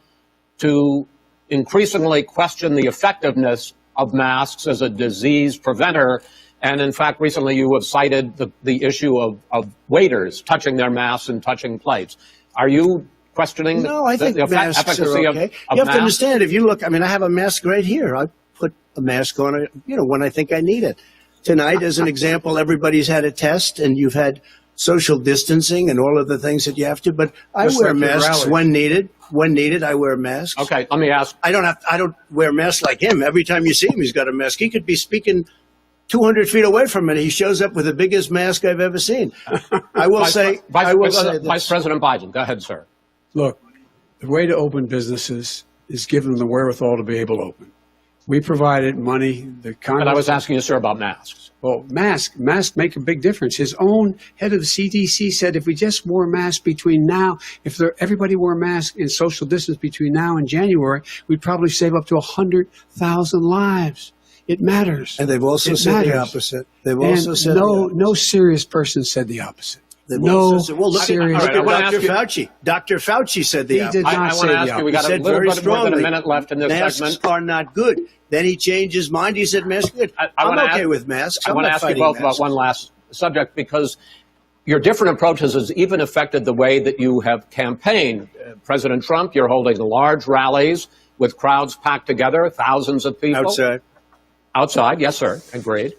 to increasingly question the effectiveness of masks as a disease preventer. And in fact, recently you have cited the issue of waiters touching their masks and touching plates. Are you questioning No, I think the masks efficacy are of okay. You have masks? to understand, if you look, I mean, I have a mask right here. I put a mask on, when I think I need it. Tonight, as an example, everybody's had a test, and you've had social distancing and all of the things that you have to. But I Just wear like your masks rally. when needed. When needed, I wear masks. Okay, let me ask. I don't wear masks like him. Every time you see him, he's got a mask. He could be speaking 200 feet away from it. He shows up with the biggest mask I've ever seen. I will say Vice President Biden, go ahead, sir. Look, the way to open businesses is give them the wherewithal to be able to open. We provided money. The Congress. But I was asking you, sir, about masks. Well, masks make a big difference. His own head of the CDC said if we just wore masks between now, everybody wore masks in social distance between now and January, we'd probably save up to 100,000 lives. It matters. And they've also said the opposite. They've also said no serious person said the opposite. They've No also said, well, look serious. at I wanna Dr. ask you- Fauci. Dr. Fauci said the He opposite. did not I say want to the ask you, we opposite. got a Said little very bit more than a strongly, minute left in this masks segment. are not good. Then he changed his mind. He said masks are good. I I'm wanna okay ask- with masks. I I'm want to not ask you fighting both masks. about one last subject, because your different approaches has even affected the way that you have campaigned. President Trump, you're holding large rallies with crowds packed together, thousands of people. Outside, yes, sir, agreed.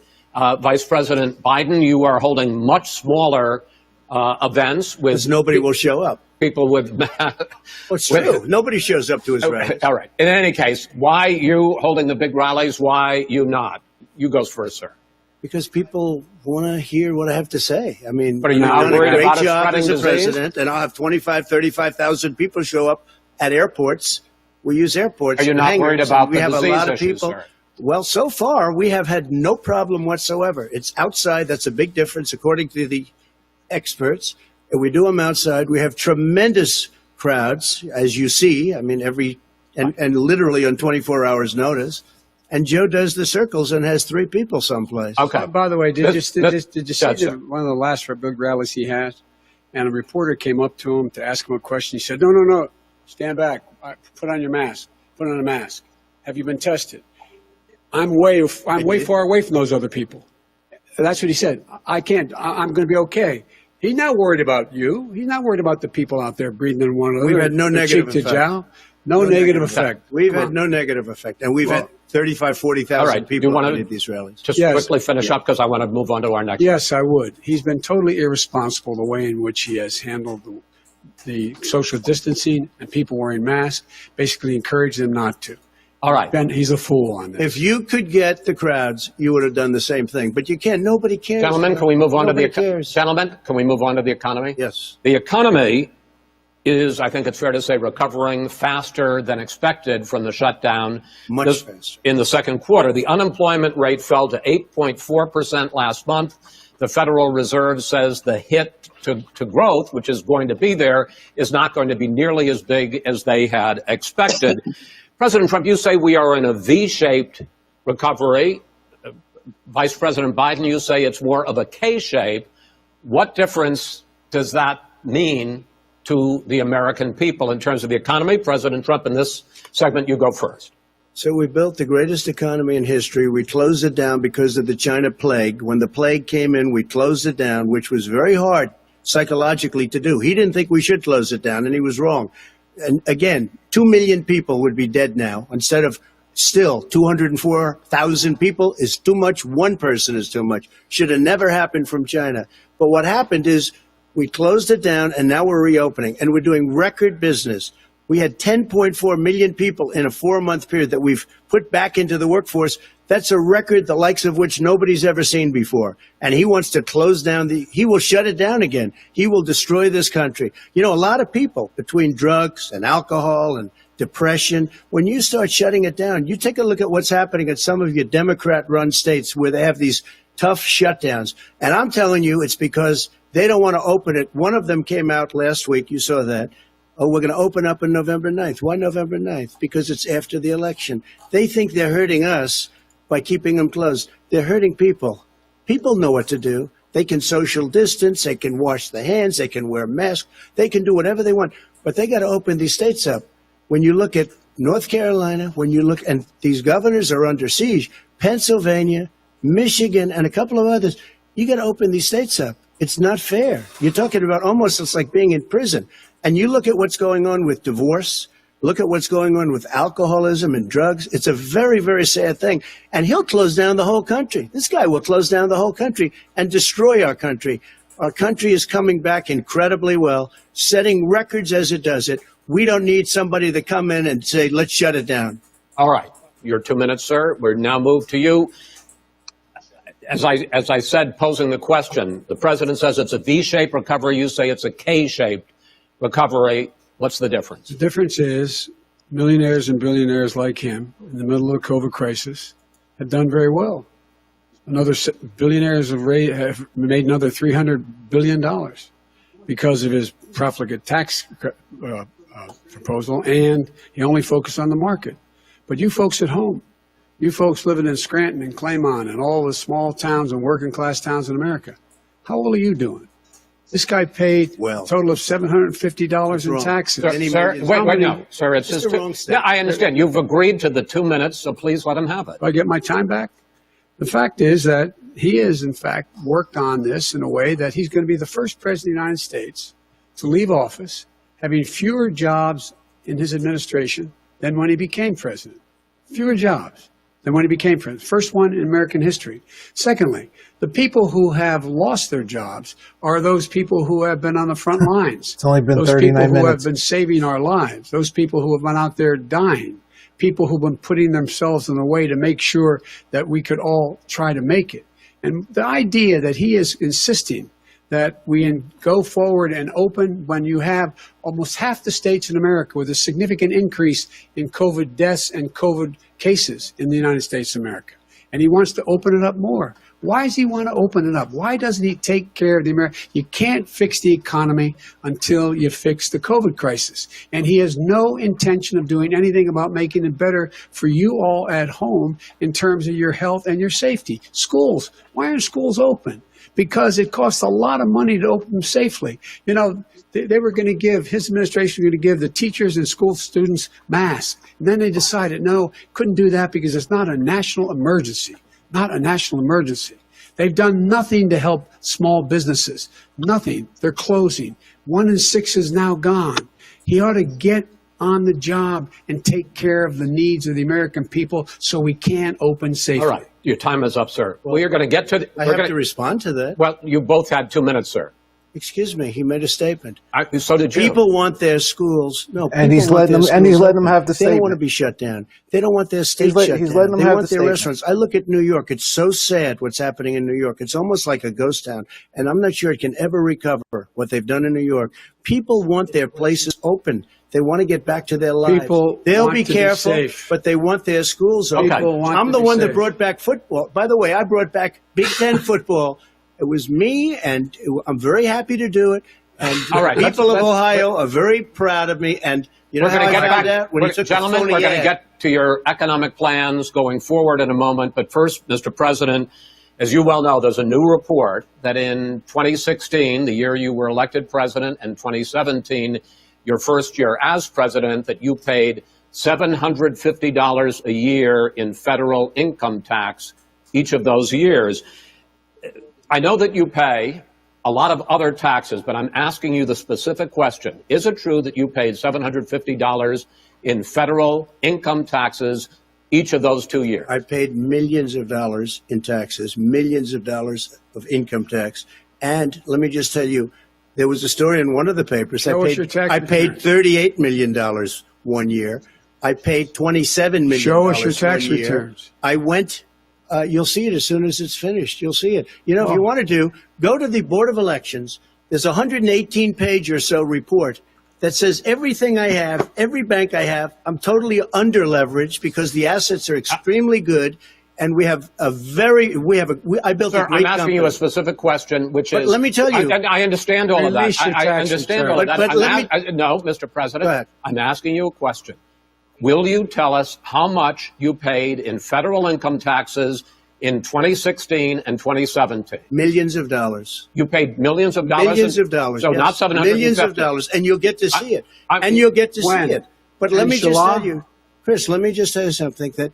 Vice President Biden, you are holding much smaller events with Because nobody will show up. people with. Well, it's true. Nobody shows up to his rallies. All right. In any case, why you holding the big rallies? Why you not? You goes first, sir. Because people want to hear what I have to say. I mean, But are you I've not done a worried great about it job spreading as a disease? president, and I'll have 35,000 people show up at airports. We use airports. Are you and not hangars, worried and about we the have a disease lot of issues, people. sir? Well, so far, we have had no problem whatsoever. It's outside. That's a big difference, according to the experts. And we do them outside. We have tremendous crowds, as you see. I mean, and literally on 24 hours notice. And Joe does the circles and has 3 people someplace. Okay. By the way, did you see sir. one of the last big rallies he had? And a reporter came up to him to ask him a question. He said, no, stand back. Put on your mask. Put on a mask. Have you been tested? I'm way far away from those other people. That's what he said. I can't. I'm going to be okay. He's not worried about you. He's not worried about the people out there breathing in one another. We've had no negative cheek to effect. jowl. No negative effect. We've had no negative effect. And we've had 35,000, 40,000 All right. people You wanna- at any of these rallies. Just Yes. quickly finish up, because I want to move on to our next. Yes, I would. He's been totally irresponsible the way in which he has handled the social distancing and people wearing masks, basically encouraged them not to. All right. He's a fool on this. If you could get the crowds, you would have done the same thing. But you can't. Nobody cares. Gentlemen, can we move on to the Nobody cares. Gentlemen, can we move on to the economy? Yes. The economy is, I think it's fair to say, recovering faster than expected from the shutdown. Much faster. In the second quarter, the unemployment rate fell to 8.4% last month. The Federal Reserve says the hit to growth, which is going to be there, is not going to be nearly as big as they had expected. President Trump, you say we are in a V-shaped recovery. Vice President Biden, you say it's more of a K-shape. What difference does that mean to the American people in terms of the economy? President Trump, in this segment, you go first. So we built the greatest economy in history. We closed it down because of the China plague. When the plague came in, we closed it down, which was very hard psychologically to do. He didn't think we should close it down, and he was wrong. And again, 2 million people would be dead now instead of still 204,000 people is too much. One person is too much. Should have never happened from China. But what happened is we closed it down, and now we're reopening, and we're doing record business. We had 10.4 million people in a 4-month period that we've put back into the workforce. That's a record the likes of which nobody's ever seen before. And he wants to close down he will shut it down again. He will destroy this country. You know, a lot of people, between drugs and alcohol and depression, when you start shutting it down, you take a look at what's happening at some of your Democrat-run states where they have these tough shutdowns. And I'm telling you, it's because they don't want to open it. One of them came out last week. You saw that. Oh, we're going to open up on November 9th. Why November 9th? Because it's after the election. They think they're hurting us by keeping them closed. They're hurting people. People know what to do. They can social distance. They can wash their hands. They can wear masks. They can do whatever they want. But they got to open these states up. When you look at North Carolina, and these governors are under siege, Pennsylvania, Michigan, and a couple of others, you got to open these states up. It's not fair. You're talking about almost it's like being in prison. And you look at what's going on with divorce, look at what's going on with alcoholism and drugs. It's a very, very sad thing. And he'll close down the whole country. This guy will close down the whole country and destroy our country. Our country is coming back incredibly well, setting records as it does it. We don't need somebody to come in and say, let's shut it down. All right. Your 2 minutes, sir. We're now moved to you. As I said, posing the question, the president says it's a V-shaped recovery. You say it's a K-shaped recovery. What's the difference? The difference is millionaires and billionaires like him in the middle of the COVID crisis have done very well. Billionaires have made another $300 billion because of his profligate tax proposal, and he only focused on the market. But you folks at home, you folks living in Scranton and Claymont and all the small towns and working class towns in America, how well are you doing? This guy paid a total of $750 in taxes. Sir, wait, no, sir, it's just the wrong statement. Yeah, I understand. You've agreed to the 2 minutes, so please let him have it. Do I get my time back? The fact is that he has, in fact, worked on this in a way that he's going to be the first president of the United States to leave office having fewer jobs in his administration than when he became president. Fewer jobs than when he became president. First one in American history. Secondly, the people who have lost their jobs are those people who have been on the front lines. It's only been those 39 people who minutes. have been saving our lives. Those people who have been out there dying. People who've been putting themselves in a way to make sure that we could all try to make it. And the idea that he is insisting that we go forward and open when you have almost half the states in America with a significant increase in COVID deaths and COVID cases in the United States of America. And he wants to open it up more. Why does he want to open it up? Why doesn't he take care of the American? You can't fix the economy until you fix the COVID crisis. And he has no intention of doing anything about making it better for you all at home in terms of your health and your safety. Schools. Why aren't schools open? Because it costs a lot of money to open them safely. You know, they were going to give, his administration was going to give the teachers and school students masks. And then they decided, no, couldn't do that because it's not a national emergency. Not a national emergency. They've done nothing to help small businesses. Nothing. They're closing. 1 in 6 is now gone. He ought to get on the job and take care of the needs of the American people so we can open safely. All right. Your time is up, sir. We are going to get to... I have to respond to that. Well, you both had 2 minutes, sir. Excuse me, he made a statement. So did you. People want their schools. No, And he's letting them. And he's letting them have the They don't want to statement. be shut down. They don't want their state shut down. He's letting them They have want the their statement. restaurants. I look at New York. It's so sad what's happening in New York. It's almost like a ghost town. And I'm not sure it can ever recover what they've done in New York. People want their places open. They want to get back to their lives. People They'll want be to be careful, safe. but they want their schools open. Okay. People want I'm to the be one that safe. brought back football. By the way, I brought back Big Ten football. It was me, and I'm very happy to do it. And All right, people let's- of Ohio are very proud of me. And you know We're how going to I get found back, out? When he took gentlemen, the we're phony going to ad. get to your economic plans going forward in a moment. But first, Mr. President, as you well know, there's a new report that in 2016, the year you were elected president, and 2017, your first year as president, that you paid $750 a year in federal income tax each of those years. I know that you pay a lot of other taxes, but I'm asking you the specific question. Is it true that you paid $750 in federal income taxes each of those 2 years? I paid millions of dollars in taxes, millions of dollars of income tax. And let me just tell you, there was a story in one of the papers. Show us your tax I paid returns. $38 million 1 year. I paid $27 million. Show us your tax 1 year. returns. I went. You'll see it as soon as it's finished. You'll see it. You know, if you want to go to the Board of Elections. There's a 118-page or so report that says everything I have, every bank I have, I'm totally under-leveraged because the assets are extremely good, and I built Sir, a great I'm asking company. you a specific question, which But is... let me tell you- I understand all of that. Release your I tax understand return. all of that. But I'm let me- no, Mr. Go President, ahead. I'm asking you a question. Will you tell us how much you paid in federal income taxes in 2016 and 2017? Millions of dollars. You paid millions of dollars? Millions of dollars. So yes. not 750? Millions of dollars, and you'll get to see it. I- And you'll get to When? see it. But let me just Inshallah? tell you, Chris, let me just tell you something, that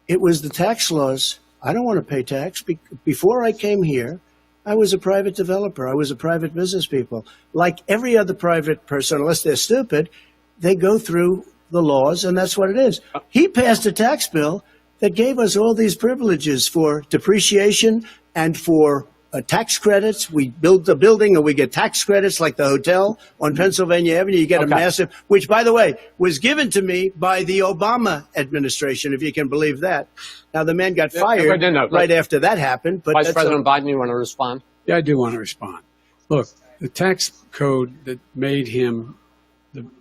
it was the tax laws. I don't want to pay tax. Before I came here, I was a private developer. I was a private business people. Like every other private person, unless they're stupid, they go through the laws, and that's what it is. He passed a tax bill that gave us all these privileges for depreciation and for tax credits. We build the building and we get tax credits like the hotel on Pennsylvania Avenue. You get a massive, which, by the way, was given to me by the Obama administration, if you can believe that. Now, the man got fired right after that happened. But Vice President Biden, you want to respond? Yeah, I do want to respond. Look, the tax code that made him,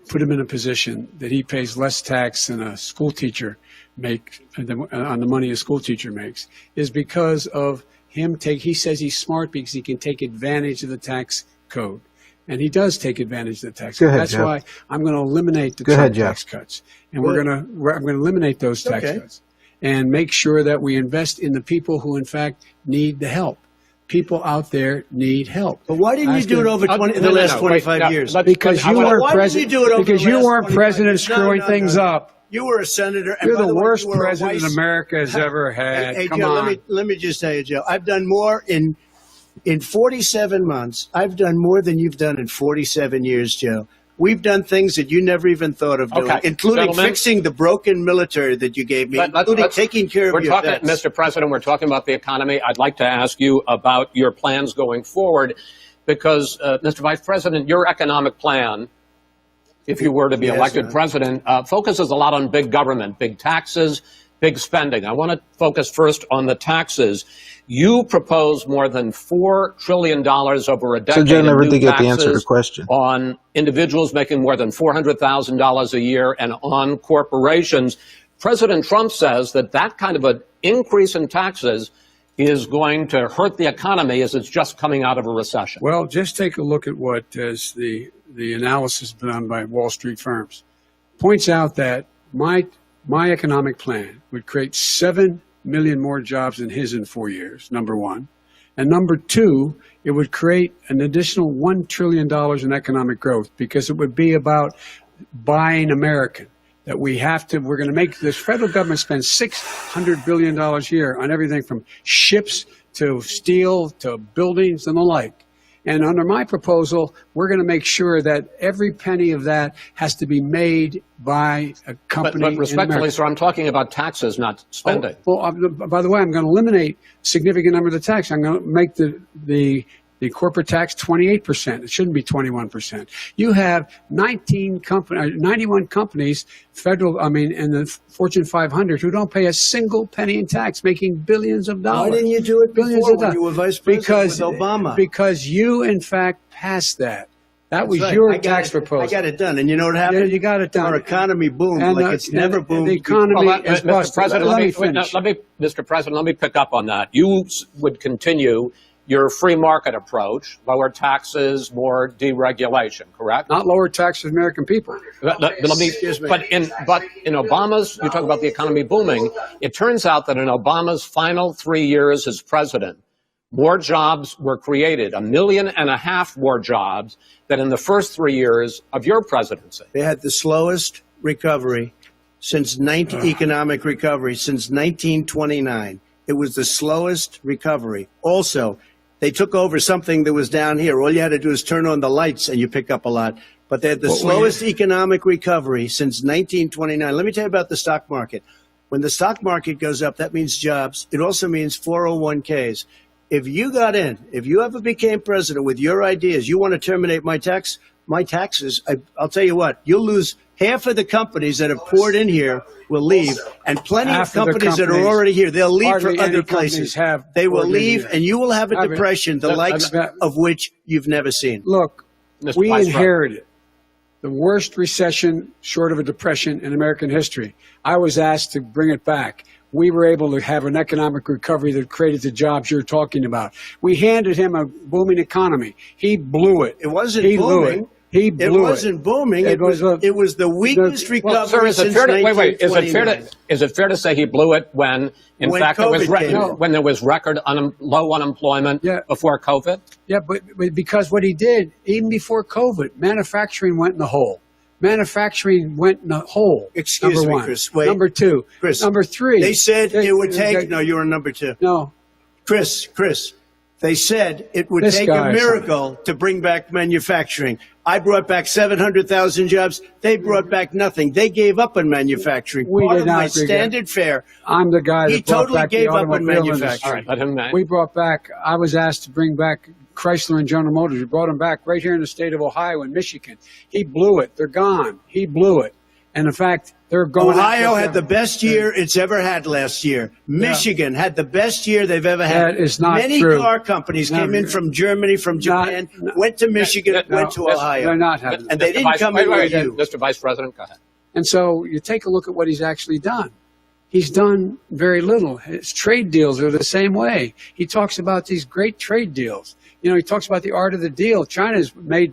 put him in a position that he pays less tax than a school teacher on the money a school teacher makes is because of him he says he's smart because he can take advantage of the tax code. And he does take advantage of the tax code. That's why I'm going to eliminate the tax cuts. And I'm going to eliminate those tax cuts and make sure that we invest in the people who, in fact, need the help. People out there need help. But why didn't you do it over the last 25 years? Because you weren't president. Because you weren't president screwing things up. You were a senator. You're the worst president America has ever had. Hey, Come Joe, on. let me just tell you, Joe. I've done more in 47 months. I've done more than you've done in 47 years, Joe. We've done things that you never even thought of doing, including fixing the broken military that you gave me, including taking care of your vets. Mr. President, we're talking about the economy. I'd like to ask you about your plans going forward because, Mr. Vice President, your economic plan, if you were to be elected president, focuses a lot on big government, big taxes, big spending. I want to focus first on the taxes. You propose more than $4 trillion over a decade. So Joe never did get the answer to the taxes question. on individuals making more than $400,000 a year and on corporations. President Trump says that kind of an increase in taxes is going to hurt the economy as it's just coming out of a recession. Well, just take a look at what is the analysis done by Wall Street firms. Points out that my economic plan would create 7 million more jobs than his in 4 years, number one. And number two, it would create an additional $1 trillion in economic growth because it would be about buying American. That we're going to make this federal government spend $600 billion a year on everything from ships to steel to buildings and the like. And under my proposal, we're going to make sure that every penny of that has to be made by a company. But respectfully, sir, I'm talking about taxes, not spending. By the way, I'm going to eliminate a significant number of the tax. I'm going to make the corporate tax 28%. It shouldn't be 21%. You have 91 companies, in the Fortune 500 who don't pay a single penny in tax, making billions of dollars. Why didn't you do it before when you were vice president with Obama? Because you, in fact, passed that. That was your tax proposal. I got it done. And you know what happened? Yeah, you got it done. Our economy boomed like it's never boomed. The economy is Mr. President, Mr. President, let me pick up on that. You would continue your free market approach, lower taxes, more deregulation, correct? Not lower taxes for American people. But in Obama's, you talk about the economy booming, it turns out that in Obama's final 3 years as president, more jobs were created, 1.5 million more jobs than in the first 3 years of your presidency. They had the slowest recovery economic recovery since 1929. It was the slowest recovery. Also, they took over something that was down here. All you had to do is turn on the lights and you pick up a lot. But they had the slowest economic recovery since 1929. Let me tell you about the stock market. When the stock market goes up, that means jobs. It also means 401ks. If you got in, if you ever became president with your ideas, you want to terminate my taxes, I'll tell you what, you'll lose half of the companies that have poured in here will leave, and plenty of companies that are already here, they'll leave for other places. They will leave, and you will have a depression, the likes of which you've never seen. Look, we inherited the worst recession short of a depression in American history. I was asked to bring it back. We were able to have an economic recovery that created the jobs you're talking about. We handed him a booming economy. He blew it. It wasn't booming. Blew it. It wasn't booming. It was the weakest recovery since 1929. Is it fair to say he blew it when there was record low unemployment before COVID? Yeah, but because what he did, even before COVID, manufacturing went in the hole. Excuse me, Chris. Wait. Number two. Chris. Number three. They said it would take. No, you were number two. No. Chris. They said it would This take guy a is miracle to bring back manufacturing. I brought back 700,000 jobs. They brought back nothing. They gave up on manufacturing. We Part did of not my agree. standard fare. I'm the guy that He brought totally back gave the up on automobile manufacturing. All right, let him. We brought back, I was asked to bring back Chrysler and General Motors. We brought them back right here in the state of Ohio and Michigan. He blew it. They're gone. He blew it. And in fact, they're going. Ohio had the best year it's ever had last year. Michigan had the best year they've ever had. That is not Many true. car companies came in from Germany, from Japan, went to Michigan, went to Ohio. They're not having And they didn't come in with you. Mr. Vice President, go ahead. And so you take a look at what he's actually done. He's done very little. His trade deals are the same way. He talks about these great trade deals. You know, he talks about the art of the deal. China's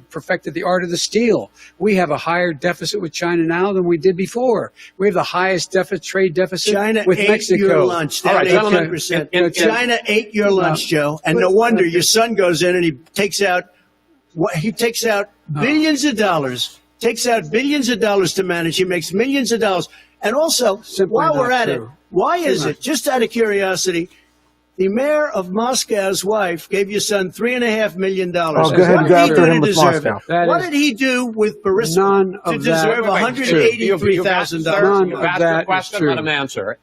perfected the art of the steal. We have a higher deficit with China now than we did before. We have the highest trade deficit China with ate Mexico. your lunch. All right, gentlemen, 18%. China ate your lunch, Joe. And no wonder your son goes in and he takes out billions of dollars. Takes out billions of dollars to manage. He makes millions of dollars. And also, Simply while not we're at true. it, why is it, just out of curiosity, the mayor of Moscow's wife gave your son $3.5 million. Oh, go ahead and go after him with Moscow. What did he do with Burisma None to of deserve that $183,000? None You've of asked that the question, is true. let him answer.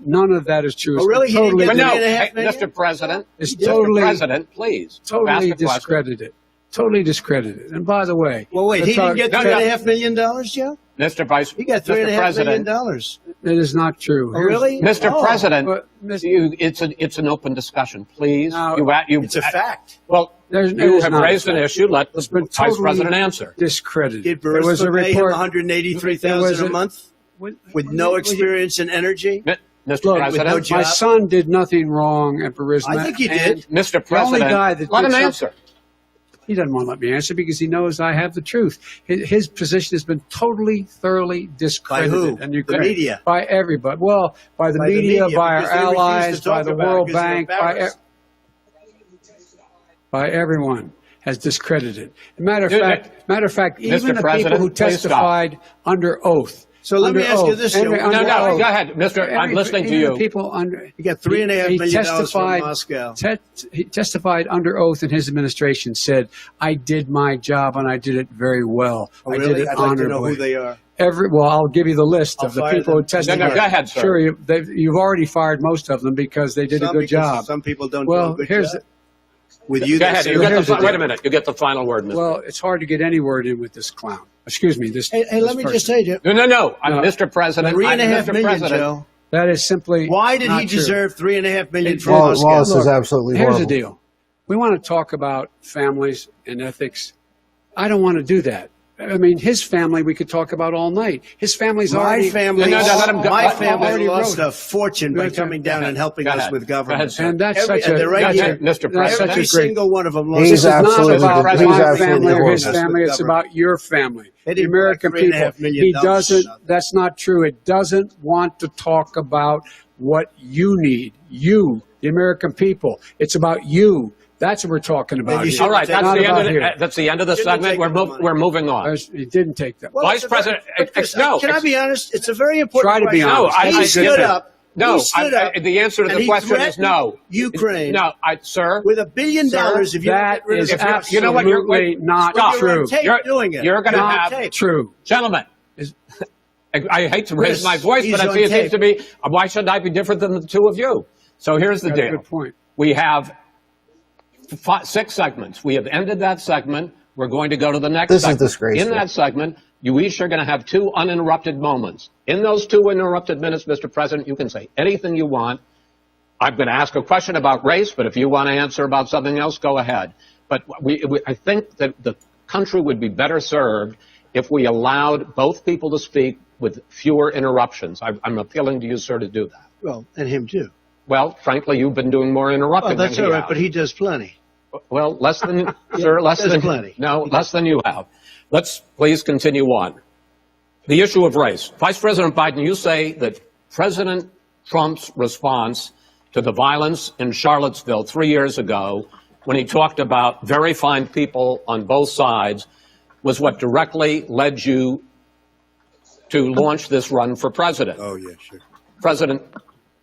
None of that is true. Oh, really? It's He didn't totally, get But no, $3.5 million? Mr. President, It's Mr. totally- President, please. totally ask a question. discredited. Totally discredited. And by the way, Well, wait, he didn't get No, no. $3.5 million, Joe? Mr. Vice, He got Mr. $3.5 million. President, it is not true. Oh, really? Mr. Oh, President, But, Mr. it's an open discussion, please. No, It's a fact. Well, There's- it you is have not a raised an fact. issue. Let the It's been Vice totally President answer. discredited. Did There was a Burisma pay him report $183,000 a month with no experience in energy? Mr. Look, President, no my job. son did nothing wrong at Burisma. I think he and did. Mr. The only President, guy that let did him something- answer. He doesn't want to let me answer because he knows I have the truth. His position has been totally, thoroughly discredited. By who? And you The media. By everybody. Well, by the By the media, media, by our because they refuse to allies, talk by the about it World because they're Bank, embarrassed. by everyone has discredited. Matter of Dude, fact, Mr. even the people President, who please stop. testified under oath. So let me Under ask you oath. this, Every- Joe. under No, oath. go ahead, Mr. I'm listening to Even you. the people under. He got $3.5 He million from testified- Moscow. He testified under oath in his administration, said, I did my job and I did it very well. Oh, I did really? it I'd like to know honorably. who they are. Well, I'll give you the list I'll of the fire people them. who testified. No, go ahead, sir. Sure, you've already fired most of them because they did a good Because job. Some people don't Well, do a good here's job. With you, Go they ahead. say- You get here's the wait a deal. minute. You get the final word, Mr. Well, it's hard to get any word in with this clown. Excuse me. This. Hey, this let me person. just say, Joe. No. No. Mr. President. $3.5 Mr. million, President. Joe. That is simply. Why did not he true. deserve $3.5 million from Wallace Moscow? is absolutely Here's horrible. the deal. We want to talk about families and ethics. I don't want to do that. I mean, his family we could talk about all night. His family's My already. family, No, let him go. my Let- family already lost wrote. a fortune by Go ahead. coming down and helping Go us ahead. with Go ahead, government. sir. And that's Every- such and a. they're right that's here. a- Mr. that's President. such Every a great. single one of them lost. He's This is not absolutely- about he's my absolutely family or his horrible. family. It's about your family, They the didn't American buy $3.5 people. million He doesn't. from That's not true. It doesn't want to talk about what you need. You, the American people. It's about you. That's what we're talking about. you here. should All right, Not that's the end of the Shouldn't segment. take the money. We're moving on. He didn't take that. Well, Vice it's a very- President, but Chris, no, can I it's- be honest? It's a very important Try to be question. honest. No, He stood up. No, He stood up. the answer to and the he question is no. threatened Ukraine No, sir. with $1 billion if you don't That get rid of is the trust. absolutely You know what, you're- not Stop. true. You're on tape doing it. You're going to You're on have tape. True. gentlemen. I hate to raise Chris, my voice, he's but on it seems tape. to be. Why should I be different than the two of you? So here's the That's a deal. good point. We have 6 segments. We have ended that segment. We're going to go to the next This is segment. disgraceful. In that segment, you each are going to have 2 uninterrupted moments. In those 2 uninterrupted minutes, Mr. President, you can say anything you want. I'm going to ask a question about race, but if you want to answer about something else, go ahead. But I think that the country would be better served if we allowed both people to speak with fewer interruptions. I'm appealing to you, sir, to do that. Well, and him too. Well, frankly, you've been doing more interrupting Well, that's than all he right, has. but he does plenty. Well, less than, sir, less there's than, plenty. no, less than you have. Let's please continue on. The issue of race. Vice President Biden, you say that President Trump's response to the violence in Charlottesville 3 years ago, when he talked about very fine people on both sides, was what directly led you to launch this run for president. Oh, yeah, sure. President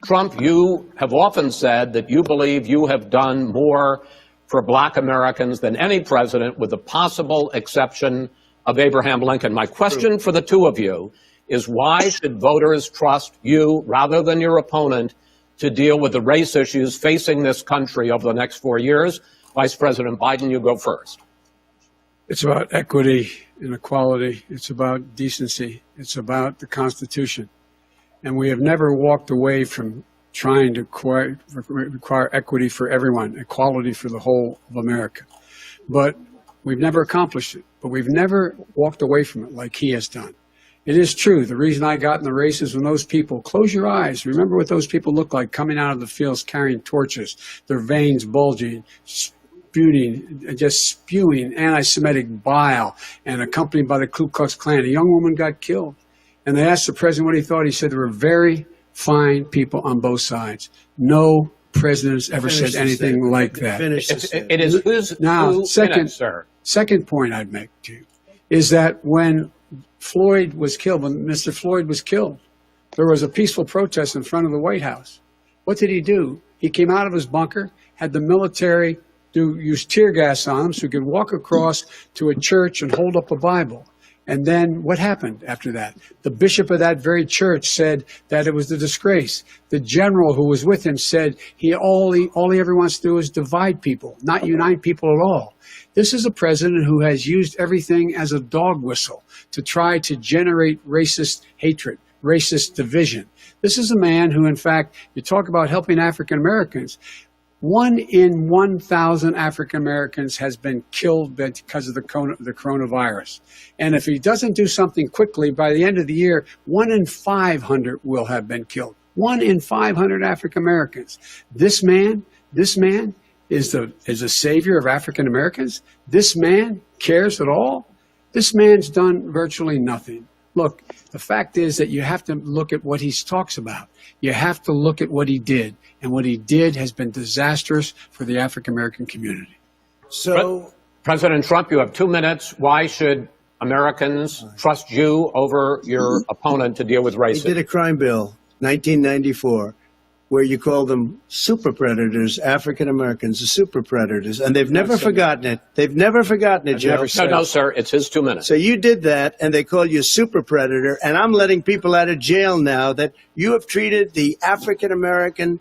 Trump, you have often said that you believe you have done more for black Americans than any president, with the possible exception of Abraham Lincoln. My question for the two of you is, why should voters trust you rather than your opponent to deal with the race issues facing this country over the next 4 years? Vice President Biden, you go first. It's about equity and equality. It's about decency. It's about the Constitution. And we have never walked away from trying to require equity for everyone, equality for the whole of America. But we've never accomplished it. But we've never walked away from it like he has done. It is true. The reason I got in the race is when those people, close your eyes, remember what those people look like coming out of the fields carrying torches, their veins bulging, spewing anti-Semitic bile, and accompanied by the Ku Klux Klan. A young woman got killed. And they asked the president what he thought. He said there were very fine people on both sides. No president has ever said anything like that. It is who's now, who second point I'd make to you is that when Floyd was killed, when Mr. Floyd was killed, there was a peaceful protest in front of the White House. What did he do? He came out of his bunker, had the military use tear gas on him so he could walk across to a church and hold up a Bible. And then what happened after that? The bishop of that very church said that it was a disgrace. The general who was with him said all he ever wants to do is divide people, not unite people at all. This is a president who has used everything as a dog whistle to try to generate racist hatred, racist division. This is a man who, in fact, you talk about helping African Americans. 1 in 1,000 African Americans has been killed because of the coronavirus. And if he doesn't do something quickly, by the end of the year, 1 in 500 will have been killed. 1 in 500 African Americans. This man is a savior of African Americans. This man cares at all. This man's done virtually nothing. Look, the fact is that you have to look at what he talks about. You have to look at what he did. And what he did has been disastrous for the African American community. So, President Trump, you have 2 minutes. Why should Americans trust you over your opponent to deal with racism? he did a crime bill, 1994, where you call them super predators, African Americans, the super predators, and they've never forgotten it. They've never forgotten it, Joe. No, sir, it's his 2 minutes. So you did that, and they call you a super predator, and I'm letting people out of jail now that you have treated the African American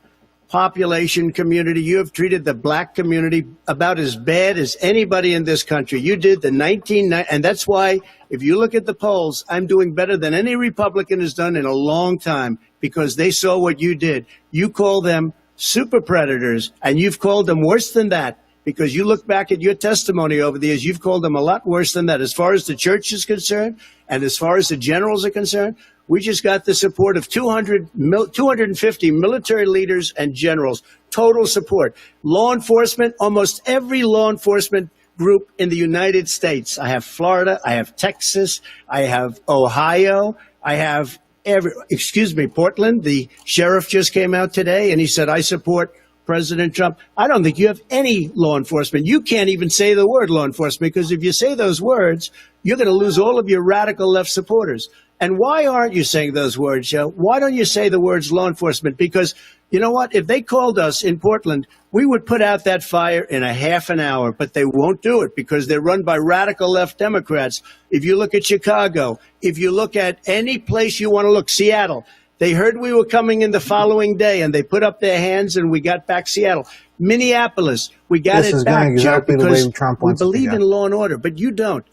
population community, you have treated the black community about as bad as anybody in this country. You did the 1990, and that's why, if you look at the polls, I'm doing better than any Republican has done in a long time, because they saw what you did. You call them super predators, and you've called them worse than that, because you look back at your testimony over the years, you've called them a lot worse than that. As far as the church is concerned, and as far as the generals are concerned, we just got the support of 250 military leaders and generals, total support. Law enforcement, almost every law enforcement group in the United States. I have Florida, I have Texas, I have Ohio, I have Portland. The sheriff just came out today and he said, I support President Trump. I don't think you have any law enforcement. You can't even say the word law enforcement, because if you say those words, you're going to lose all of your radical left supporters. And why aren't you saying those words, Joe? Why don't you say the words law enforcement? Because you know what? If they called us in Portland, we would put out that fire in a half an hour, but they won't do it because they're run by radical left Democrats. If you look at Chicago, if you look at any place you want to look, Seattle, they heard we were coming in the following day and they put up their hands and we got back Seattle. Minneapolis, we got it back, Joe, because we believe in law and order, but you don't.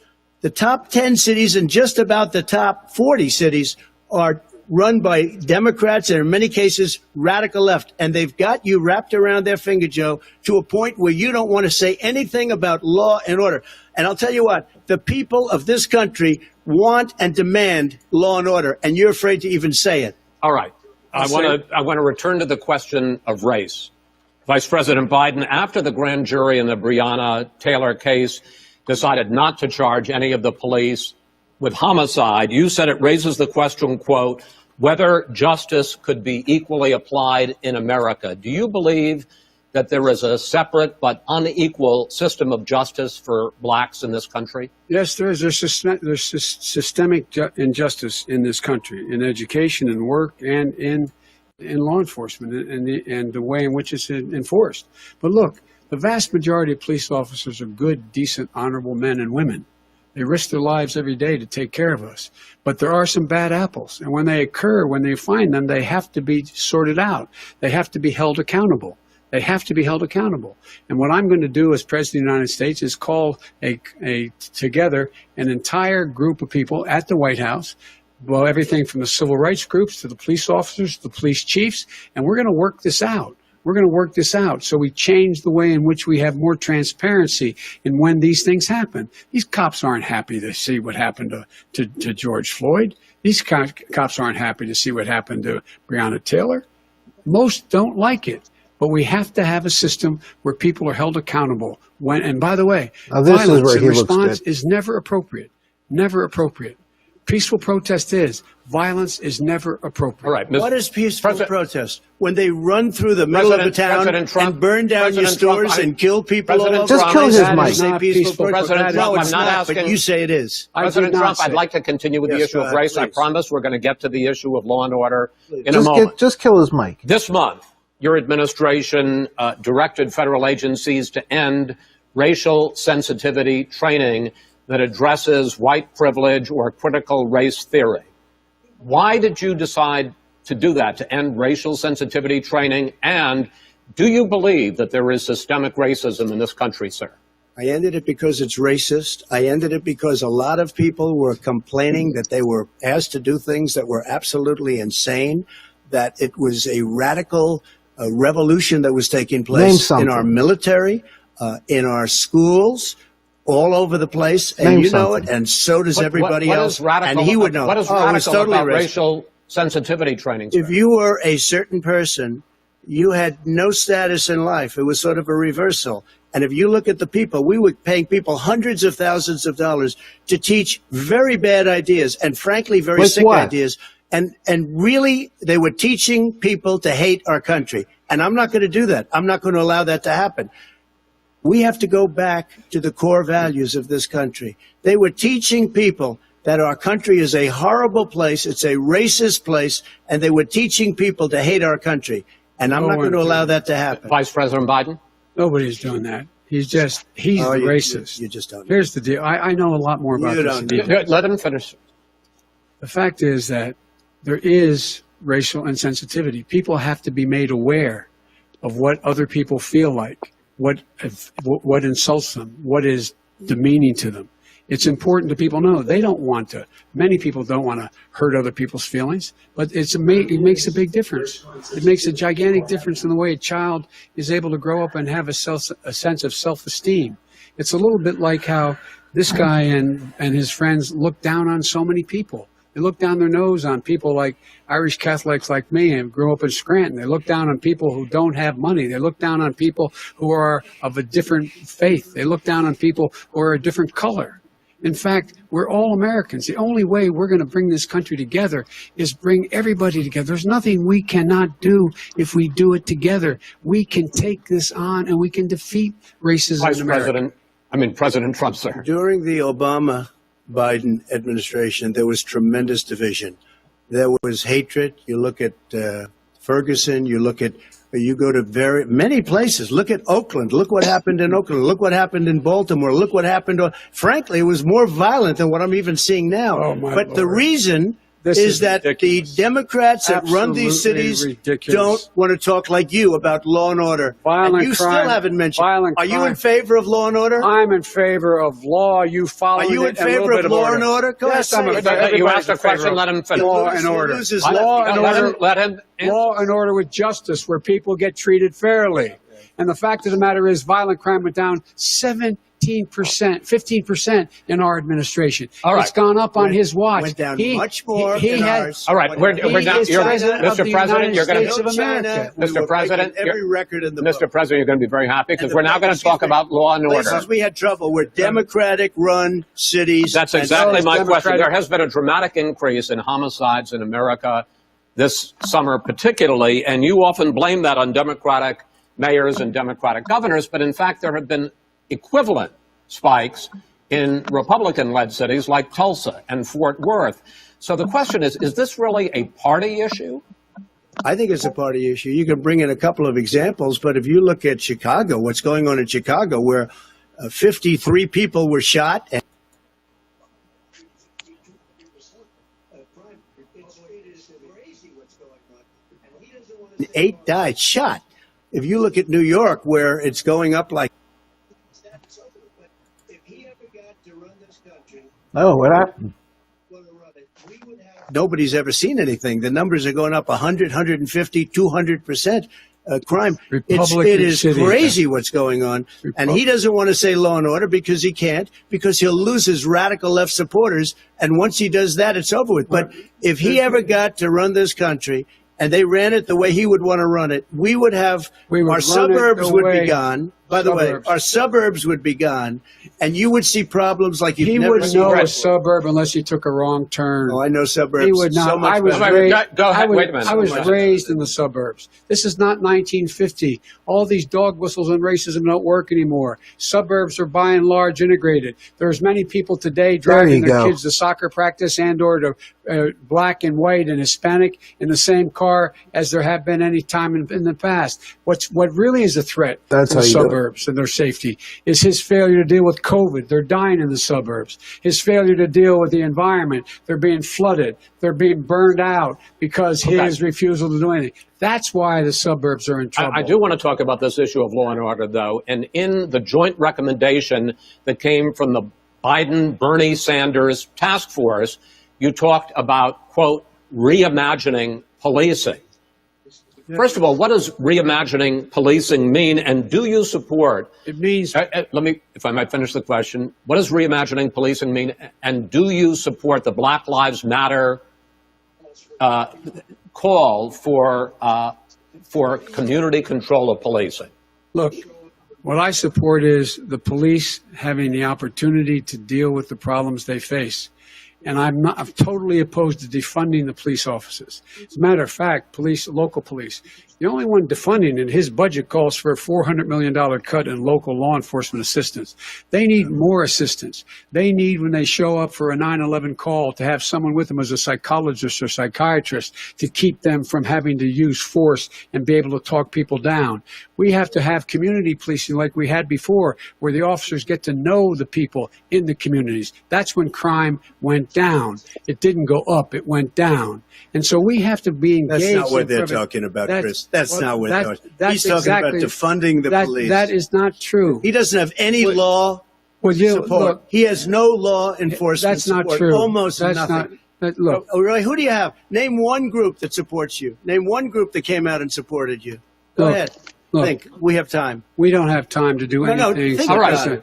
The top 10 cities and just about the top 40 cities are run by Democrats and in many cases radical left. And they've got you wrapped around their finger, Joe, to a point where you don't want to say anything about law and order. And I'll tell you what, the people of this country want and demand law and order, and you're afraid to even say it. All right. I want to return to the question of race. Vice President Biden, after the grand jury in the Breonna Taylor case decided not to charge any of the police with homicide, you said it raises the question, quote, whether justice could be equally applied in America. Do you believe that there is a separate but unequal system of justice for blacks in this country? Yes, there is. There's systemic injustice in this country, in education and work and in law enforcement and the way in which it's enforced. But look, The vast majority of police officers are good, decent, honorable men and women. They risk their lives every day to take care of us. But there are some bad apples. And when they occur, when they find them, they have to be sorted out. They have to be held accountable. They have to be held accountable. And what I'm going to do as President of the United States is call together an entire group of people at the White House, well, everything from the civil rights groups to the police officers, to the police chiefs, and we're going to work this out. We're going to work this out so we change the way in which we have more transparency in when these things happen. These cops aren't happy to see what happened to George Floyd. These cops aren't happy to see what happened to Breonna Taylor. Most don't like it. But we have to have a system where people are held accountable. And by the way, violence in response is never appropriate. Never appropriate. Peaceful protest is. Violence is never appropriate. All right. What is peaceful protest? When they run through the middle of the town and burn down your stores and kill people all over? Just kill his mic. Say peaceful protest. President Trump, No, it's I'm not not, asking. but you say it is. President Trump, I'd like to continue with the Yes, issue of go ahead, race. I please. promise we're going to get to the issue of law and order in a moment. Just kill his mic. This month, your administration directed federal agencies to end racial sensitivity training that addresses white privilege or critical race theory. Why did you decide to do that, to end racial sensitivity training? And do you believe that there is systemic racism in this country, sir? I ended it because it's racist. I ended it because a lot of people were complaining that they were asked to do things that were absolutely insane, that it was a radical revolution that was taking place in our military, in our schools, all over the place. And you know it, and so does everybody else. And he would know. What is radical about racial sensitivity training, sir? If you were a certain person, you had no status in life. It was sort of a reversal. And if you look at the people, we were paying people hundreds of thousands of dollars to teach very bad ideas and, frankly, very sick ideas. And really, they were teaching people to hate our country. And I'm not going to do that. I'm not going to allow that to happen. We have to go back to the core values of this country. They were teaching people that our country is a horrible place, it's a racist place, and they were teaching people to hate our country. And I'm not going to allow that to happen. Vice President Biden? Nobody's doing that. He's racist. You just don't know. Here's the deal. I know a lot more about this. Let him finish. The fact is that there is racial insensitivity. People have to be made aware of what other people feel like, what insults them, what is demeaning to them. It's important to people know they don't want to. Many people don't want to hurt other people's feelings, but it makes a big difference. It makes a gigantic difference in the way a child is able to grow up and have a sense of self-esteem. It's a little bit like how this guy and his friends look down on so many people. They look down their nose on people like Irish Catholics like me and grew up in Scranton. They look down on people who don't have money. They look down on people who are of a different faith. They look down on people who are a different color. In fact, we're all Americans. The only way we're going to bring this country together is bring everybody together. There's nothing we cannot do if we do it together. We can take this on and we can defeat racism in America. President Trump, sir. During the Obama-Biden administration, there was tremendous division. There was hatred. You look at Ferguson, you go to many places. Look at Oakland. Look what happened in Oakland. Look what happened in Baltimore. Look what happened. Frankly, it was more violent than what I'm even seeing now. Oh, my but Lord. the reason is that ridiculous. the Democrats that run these cities don't want to talk like you about law and order. Violent and you crime, still haven't mentioned. violent Are you crime. in favor of law and order? I'm in favor of law. You follow it. Are you in favor of law and order? Go Yes, ahead, I'm say it. You asked a question, let him finish. Law and order. Let him. Law and order with justice, where people get treated fairly. And the fact of the matter is, violent crime went down 15% in our administration. All right. It's gone up on his watch. Went down much more than ours. All right, we're down. Mr. President, you're going States of America. Mr. President, every record in the Mr. book. President, you're going to be very happy because we're now going to talk about law and order. Places we had trouble were Democratic-run cities. That's and exactly those my Democratic- question. There has been a dramatic increase in homicides in America this summer particularly, and you often blame that on Democratic mayors and Democratic governors, but in fact there have been equivalent spikes in Republican-led cities like Tulsa and Fort Worth. So the question is this really a party issue? I think it's a party issue. You can bring in a couple of examples, but if you look at Chicago, what's going on in Chicago, where 53 people were shot. And 8 died shot. If you look at New York, where it's going up like. Oh, what happened? Nobody's ever seen anything. The numbers are going up 100, 150, 200%. Crime. It is crazy what's going on. And he doesn't want to say law and order because he can't, because he'll lose his radical left supporters. And once he does that, it's over with. But if he ever got to run this country and they ran it the way he would want to run it, our suburbs would be gone. By the way, our suburbs would be gone, and you would see problems like you've never seen. He wouldn't know a suburb unless you took a wrong turn. Oh, I know suburbs. He would not. So much Go ahead. Wait a minute. I was raised in the suburbs. This is not 1950. All these dog whistles and racism don't work anymore. Suburbs are by and large integrated. There's many people today driving their kids to soccer practice and or to black and white and Hispanic in the same car as there have been any time in the past. What really is a threat to the suburbs and their safety is his failure to deal with COVID. They're dying in the suburbs. His failure to deal with the environment. They're being flooded. They're being burned out because his refusal to do anything. That's why the suburbs are in trouble. I do want to talk about this issue of law and order, though. And in the joint recommendation that came from the Biden-Bernie Sanders task force, you talked about, quote, reimagining policing. First of all, what does reimagining policing mean, and do you support? It means. Let me, if I might finish the question. What does reimagining policing mean, and do you support the Black Lives Matter call for community control of policing? Look, what I support is the police having the opportunity to deal with the problems they face. And I'm totally opposed to defunding the police officers. As a matter of fact, local police, the only one defunding in his budget calls for a $400 million cut in local law enforcement assistance. They need more assistance. They need, when they show up for a 9/11 call, to have someone with them as a psychologist or psychiatrist to keep them from having to use force and be able to talk people down. We have to have community policing like we had before, where the officers get to know the people in the communities. That's when crime went down. It didn't go up, it went down. And so we have to be engaged. That's not what they're talking about, Chris. That's not what they're talking about. He's talking about defunding the police. That is not true. He doesn't have any law support. Look, he has no law enforcement That's not support. true. Almost that's nothing. Look. Oh, really? Who do you have? Name one group that supports you. Name one group that came out and supported you. Go ahead. Think. We have time. We don't have time to do anything. Think all right.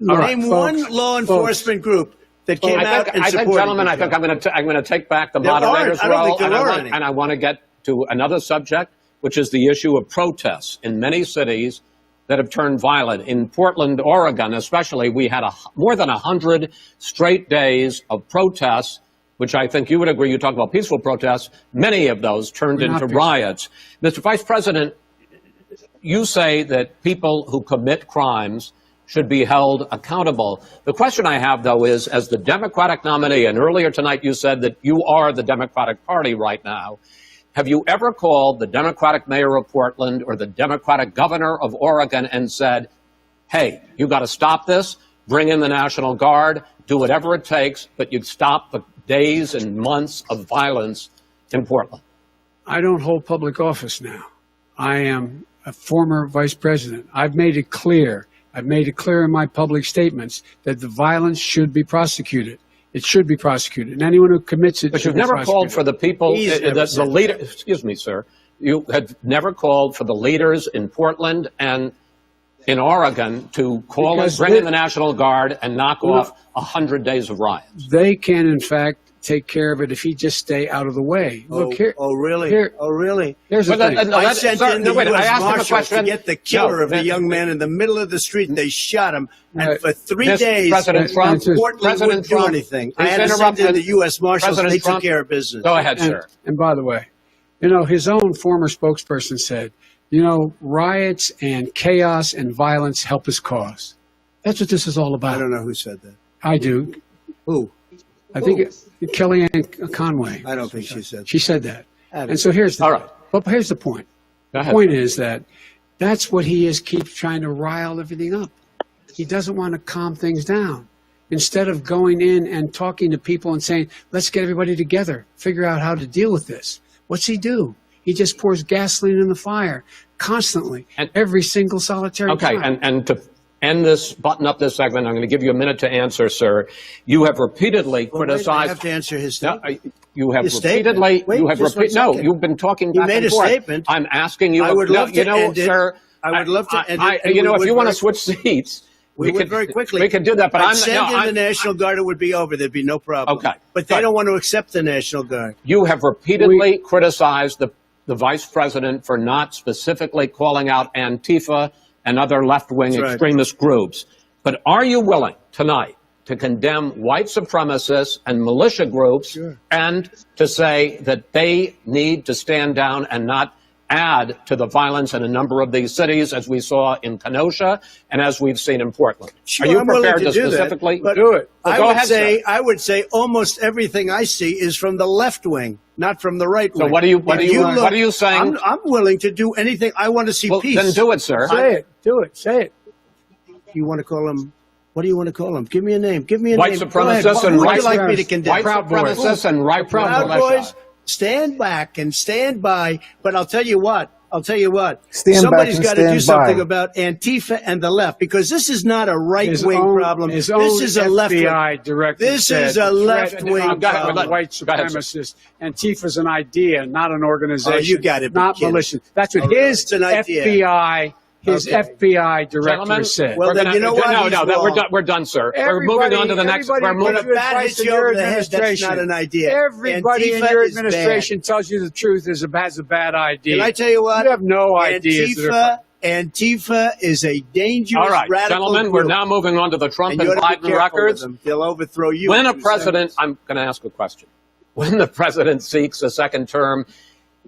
Name one law enforcement group that came out and supported I think, gentlemen, you. I think I'm going to take back the moderator's role, and I want to get to another subject, which is the issue of protests in many cities that have turned violent. In Portland, Oregon, especially, we had more than 100 straight days of protests, which I think you would agree. You talk about peaceful protests. Many of those turned into riots. Mr. Vice President, you say that people who commit crimes should be held accountable. The question I have, though, is, as the Democratic nominee, and earlier tonight you said that you are the Democratic Party right now, have you ever called the Democratic mayor of Portland or the Democratic governor of Oregon and said, hey, you got to stop this, bring in the National Guard, do whatever it takes, but you stop the days and months of violence in Portland? I don't hold public office now. I am a former vice president. I've made it clear in my public statements that the violence should be prosecuted. It should be prosecuted. And anyone who commits it But should you've be never prosecuted. called for the people, the leader, excuse me, sir. You have never called for the leaders in Portland and in Oregon to bring in the National Guard and knock off 100 days of riots. They can, in fact, take care of it if he just stay out of the way. Look here. Oh, really? Oh, really? Here's the thing. I sent in the U.S. Marshals to get the killer of the young man in the middle of the street, and they shot him. And for 3 days, President Trump Portland wouldn't do anything. I had to send in the U.S. Marshals, and they took care of business. Go ahead, sir. And by the way, his own former spokesperson said, riots and chaos and violence help his cause. That's what this is all about. I don't know who said that. I do. Who? I think Kellyanne Conway. I don't think she said that. She said that. Have And it. so here's the All right. But here's the point. Go The ahead. point is that that's what he is, keeps trying to rile everything up. He doesn't want to calm things down. Instead of going in and talking to people and saying, let's get everybody together, figure out how to deal with this. What's he do? He just pours gasoline in the fire constantly, And- every single solitary Okay, time. and to end this, button up this segment, I'm going to give you a minute to answer, sir. You have repeatedly Well, wait, criticized. I have to answer his No, statement. you have His statement. repeatedly. Wait, you have just one no. second. You've been talking He back made and a forth. statement. I'm asking you. I would no, love to you know, end it. sir. I would love to end it, and You know, we if would you want to very- switch seats, We would could very quickly. We could do that, but I'd I'm send no, in I'm, the National Guard. It would be over. There'd be no problem. Okay. But they But- don't want to accept the National Guard. You have repeatedly criticized the vice president for not specifically calling out Antifa and other left-wing That's right. extremist groups. But are you willing tonight to condemn white supremacists and militia groups Sure. and to say that they need to stand down and not add to the violence in a number of these cities, as we saw in Kenosha and as we've seen in Portland? Sure, Are you I'm willing prepared to do that, specifically but do it? Well, I go would ahead, say sir. I would say almost everything I see is from the left wing, not from the right wing. So what are you If saying? I'm willing to do anything. I want to see Well, peace. then do it, sir. Say it. Do it. Say it. You want to call him? What do you want to call him? Give me a name. Give me a White name. Go ahead. supremacists Who and would right you like me to supremacists. condemn? White Proud Boys. supremacists and right Proud militia. Boys, stand back and stand by. But I'll tell you what. Stand Somebody's back and got to do stand something by. about Antifa and the left, because this is not a His right-wing own- problem. His This own is a left-wing. FBI director This said is a the threat left-wing of problem. white Go ahead, sir. supremacists. Antifa's an idea, not an organization. Oh, you gotta be not kidding. militia. That's what Oh, really? his It's an idea. His Okay. FBI director Gentlemen, said. Well, we're then gonna, you know what? No, He's no, that, wrong. we're done, sir. We're moving on to the next. We're Everybody moving. gives When a bat advice hits in you your over the head, that's administration. not an idea. Everybody in Antifa your is bad. administration tells you the truth has a bad idea. Can I tell you what? You have no ideas. that are- Antifa is a dangerous, All right, radical gentlemen, group. we're now moving on to the Trump And and you ought to be Biden careful records. with them. They'll overthrow you. When in a 2 president, seconds. I'm going to ask a question. When the president seeks a second term,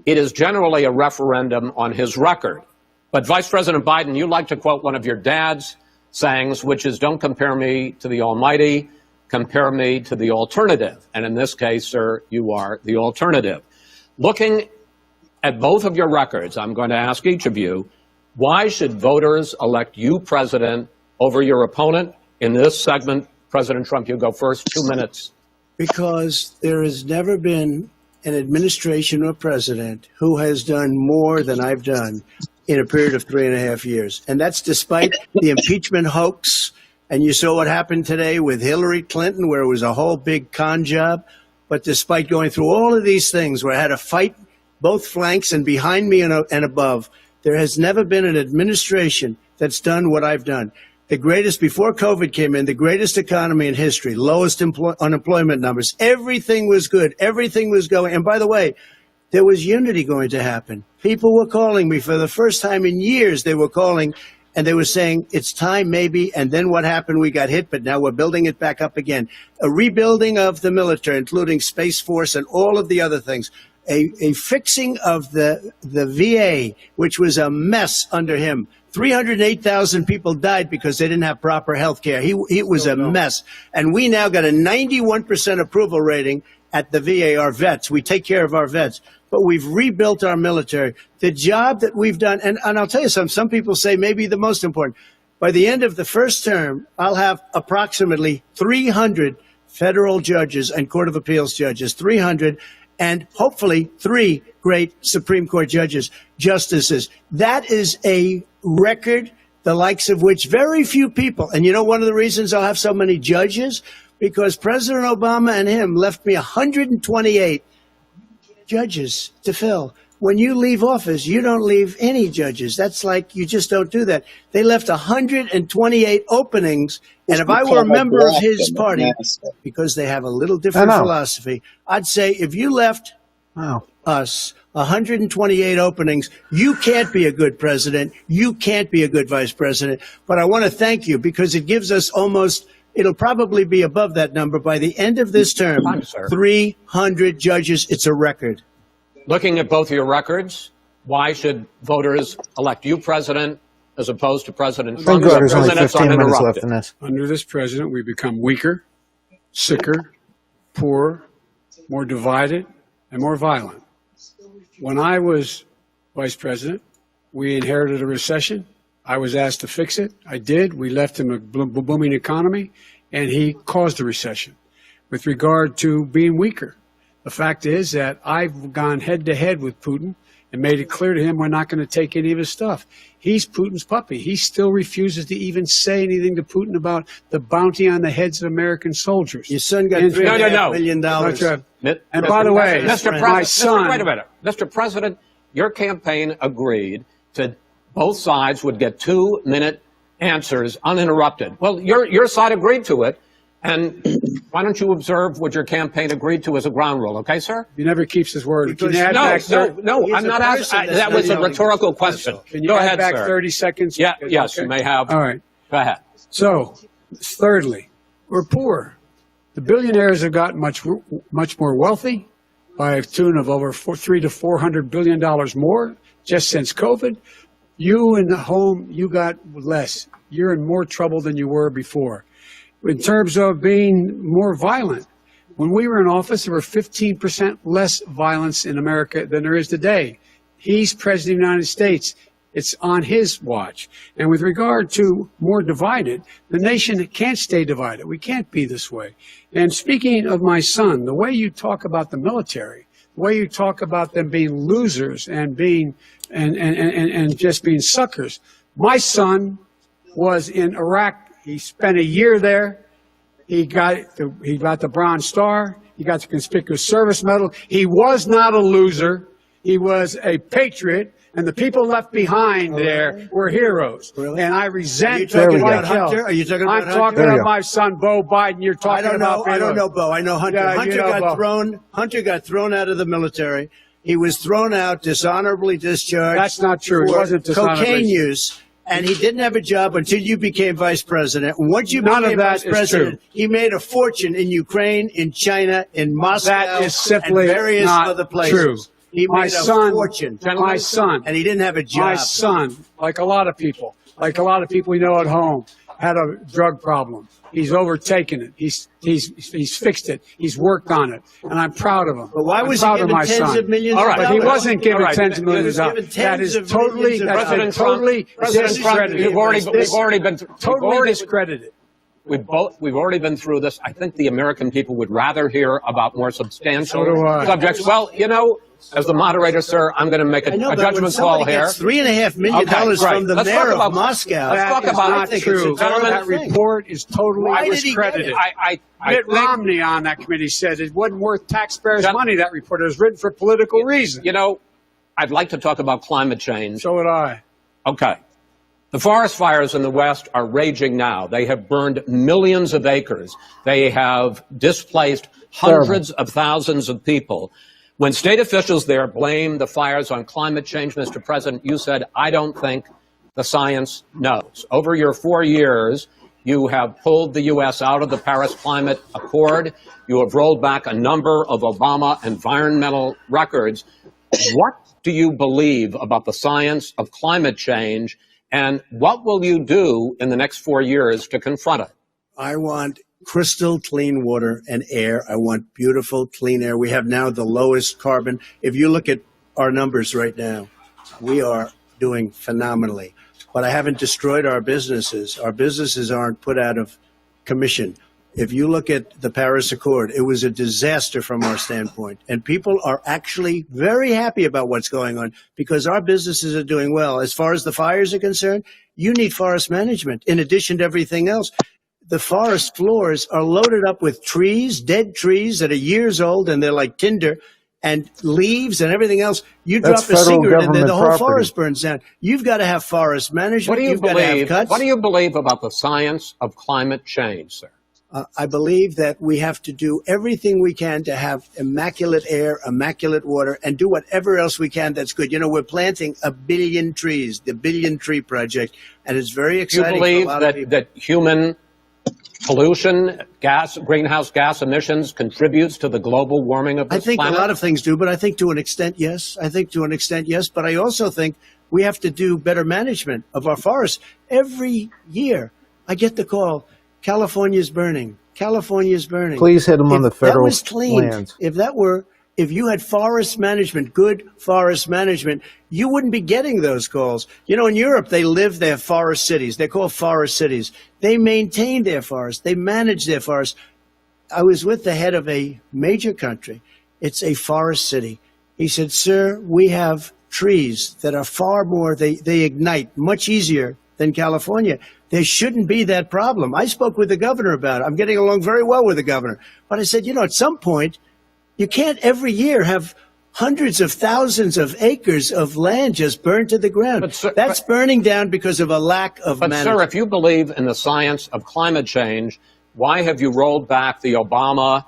it is generally a referendum on his record. But Vice President Biden, you like to quote one of your dad's sayings, which is, don't compare me to the almighty, compare me to the alternative. And in this case, sir, you are the alternative. Looking at both of your records, I'm going to ask each of you, why should voters elect you president over your opponent? In this segment, President Trump, you go first, 2 minutes. Because there has never been an administration or president who has done more than I've done in a period of 3.5 years. And that's despite the impeachment hoax. And you saw what happened today with Hillary Clinton, where it was a whole big con job. But despite going through all of these things, where I had to fight both flanks and behind me and above, there has never been an administration that's done what I've done. The greatest, before COVID came in, the greatest economy in history, lowest unemployment numbers. Everything was good. Everything was going. And by the way, there was unity going to happen. People were calling me for the first time in years. They were calling and they were saying, it's time maybe. And then what happened? We got hit, but now we're building it back up again. A rebuilding of the military, including Space Force and all of the other things. A fixing of the VA, which was a mess under him. 308,000 people died because they didn't have proper health care. It was a mess. And we now got a 91% approval rating at the VA, our vets. We take care of our vets. But we've rebuilt our military. The job that we've done, and I'll tell you something, some people say maybe the most important. By the end of the first term, I'll have approximately 300 federal judges and Court of Appeals judges, 300, and hopefully 3 great Supreme Court justices. That is a record, the likes of which very few people, and you know one of the reasons I'll have so many judges? Because President Obama and him left me 128 judges to fill. When you leave office, you don't leave any judges. That's like, you just don't do that. They left 128 openings. And if I were a member of his party, because they have a little different philosophy, I'd say if you left us 128 openings, you can't be a good president. You can't be a good vice president. But I want to thank you because it gives us it'll probably be above that number by the end of this term. 300 judges. It's a record. Looking at both of your records, why should voters elect you president as opposed to President Trump? Thank God there's only 2 minutes 15 minutes left uninterrupted. in this. Under this president, we become weaker, sicker, poorer, more divided, and more violent. when I was vice president, we inherited a recession. I was asked to fix it. I did. We left him a booming economy, and he caused a recession. With regard to being weaker, the fact is that I've gone head-to-head with Putin and made it clear to him we're not going to take any of his stuff. He's Putin's puppy. He still refuses to even say anything to Putin about the bounty on the heads of American soldiers. Your son got And- $3.5 million. And by the way, my son... Wait a minute. Mr. President, your campaign agreed to both sides would get 2-minute answers uninterrupted. Well, your side agreed to it. And why don't you observe what your campaign agreed to as a ground rule, okay, sir? He never keeps his word. Can you add No, back no, He's I'm a not person asking. that's That not was a yelling. rhetorical question. Can you Go add ahead, back sir. 30 seconds? Yeah, yes, Okay. you may have. All right. Go ahead. So, thirdly, we're poor. The billionaires have gotten much more wealthy by a tune of over $300 to $400 billion more just since COVID. You in the home, you got less. You're in more trouble than you were before. In terms of being more violent, when we were in office, there were 15% less violence in America than there is today. He's president of the United States. It's on his watch. And with regard to more divided, the nation can't stay divided. We can't be this way. And speaking of my son, the way you talk about the military, the way you talk about them being losers and being and just being suckers. My son was in Iraq. He spent a year there. He got the Bronze Star. He got the Conspicuous Service Medal. He was not a loser. He was a patriot. And the people left behind there were heroes. Really? And I Are you resent talking Mike about Hill. Hunter? Are you talking about I'm Hunter? talking There you about go. my son, Bo Biden. You're talking about I don't Baylor. know, Bo. I know Hunter. Yeah, you know Bo. Hunter got thrown out of the military. He was thrown out, dishonorably discharged. That's not true. He for wasn't dishonorably. cocaine use. And he didn't have a job until you became vice president. And once you None of became that vice is president, true. he made a fortune in Ukraine, in China, in Moscow, That is simply and various not other places. true. He My made son, a fortune. my son, And he didn't have a job. my son, like a lot of people we know at home, had a drug problem. He's overtaken it. He's fixed it. He's worked on it, and I'm proud of him. But why was I'm he proud of given my tens son. of millions All of right. But dollars? he wasn't given All right. tens of millions of He was dollars. given That tens is of totally, millions of that's dollars. been totally President Trump, discredited. we've already been Totally discredited. We've already been through this. I think the American people would rather hear about more substantial So do I. subjects. Well, as the moderator, sir, I'm going to make a I know, but when judgment call somebody here. gets $3.5 million Okay, right. from the Let's mayor talk about- of Moscow. let's talk That is about- not I think true. it's a terrible That thing. report is totally Why did he get discredited. it? I Mitt think, Romney on that committee said it wasn't worth taxpayers' Gen- money. That report. It was written for political reasons. I'd like to talk about climate change. So would I. Okay. The forest fires in the West are raging now. They have burned millions of acres. They have displaced hundreds of thousands of people. When state officials there blame the fires on climate change, Mr. President, you said, I don't think the science knows. Over your 4 years, you have pulled the U.S. out of the Paris Climate Accord. You have rolled back a number of Obama environmental records. What do you believe about the science of climate change, and what will you do in the next 4 years to confront it? I want crystal clean water and air. I want beautiful, clean air. We have now the lowest carbon. If you look at our numbers right now, we are doing phenomenally. But I haven't destroyed our businesses. Our businesses aren't put out of commission. If you look at the Paris Accord, it was a disaster from our standpoint. And people are actually very happy about what's going on because our businesses are doing well. As far as the fires are concerned, you need forest management in addition to everything else. The forest floors are loaded up with trees, dead trees that are years old, and they're like tinder, and leaves and everything else. You That's drop a federal cigarette in there, the whole government forest burns down. You've got to have forest management. What do you You've got to have believe? cuts. What do you believe about the science of climate change, sir? I believe that we have to do everything we can to have immaculate air, immaculate water, and do whatever else we can that's good. We're planting 1 billion trees, the Billion Tree Project, and it's very Do you exciting believe for a lot of people. that human pollution, greenhouse gas emissions contributes to the global warming of I this think planet? a lot of things do, but I think to an extent, yes. But I also think we have to do better management of our forests. Every year, I get the call, California's burning. California's burning. Please hit them on the If that federal was cleaned, lands. if that were if you had forest management, good forest management, you wouldn't be getting those calls. You know, in Europe, they live their forest cities. They're called forest cities. They maintain their forests. They manage their forests. I was with the head of a major country. It's a forest city. He said, sir, we have trees that are far more, they ignite much easier than California. There shouldn't be that problem. I spoke with the governor about it. I'm getting along very well with the governor. But I said, you know, at some point, you can't every year have hundreds of thousands of acres of land just burned to the ground. But, sir, that's burning down because of a lack of management. But, sir, if you believe in the science of climate change, why have you rolled back the Obama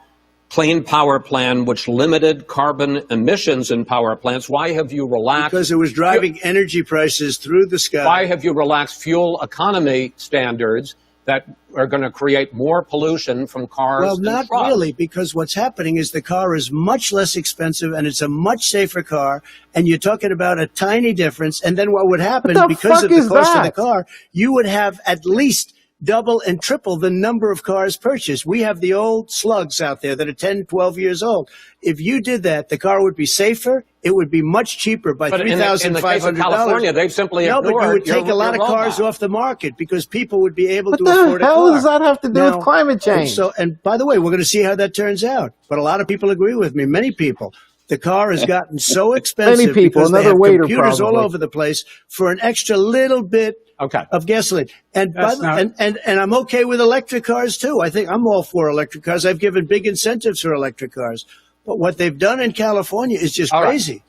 Clean Power Plan, which limited carbon emissions in power plants? Why have you relaxed? Because it was driving energy prices through the sky. Why have you relaxed fuel economy standards that are going to create more pollution from cars? Well, and not trucks? really, because what's happening is the car is much less expensive and it's a much safer car. And you're talking about a tiny difference. And then what would happen, because of the cost of the car, you would have at least double and triple the number of cars purchased. We have the old slugs out there that are 10, 12 years old. If you did that, the car would be safer. It would be much cheaper by $3,500. In the case of California, they've simply ignored. No, but you would take a lot of cars off the market because people would be able to afford a car. What the hell does that have to do with climate change? And by the way, we're going to see how that turns out. But a lot of people agree with me. Many people. The car has gotten so expensive because they have computers all over the place for an extra little bit of gasoline. And I'm okay with electric cars too. I think I'm all for electric cars. I've given big incentives for electric cars. But what they've done in California is just crazy.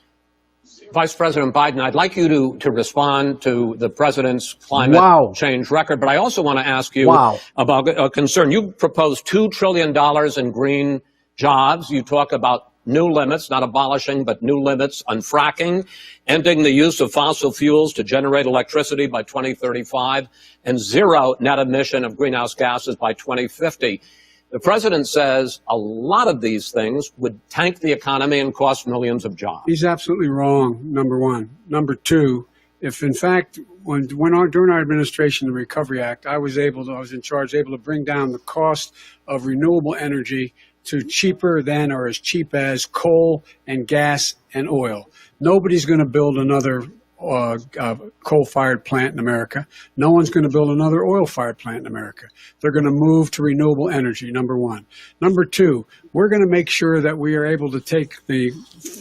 Vice President Biden, I'd like you to respond to the president's climate change record, but I also want to ask you about a concern. You proposed $2 trillion in green jobs. You talk about new limits, not abolishing, but new limits on fracking, ending the use of fossil fuels to generate electricity by 2035, and zero net emission of greenhouse gases by 2050. The president says a lot of these things would tank the economy and cost millions of jobs. He's absolutely wrong, number one. Number two, if in fact, during our administration, the Recovery Act, I was in charge, able to bring down the cost of renewable energy to cheaper than or as cheap as coal and gas and oil. Nobody's going to build another coal-fired plant in America. No one's going to build another oil-fired plant in America. They're going to move to renewable energy, number one. Number two, we're going to make sure that we are able to take the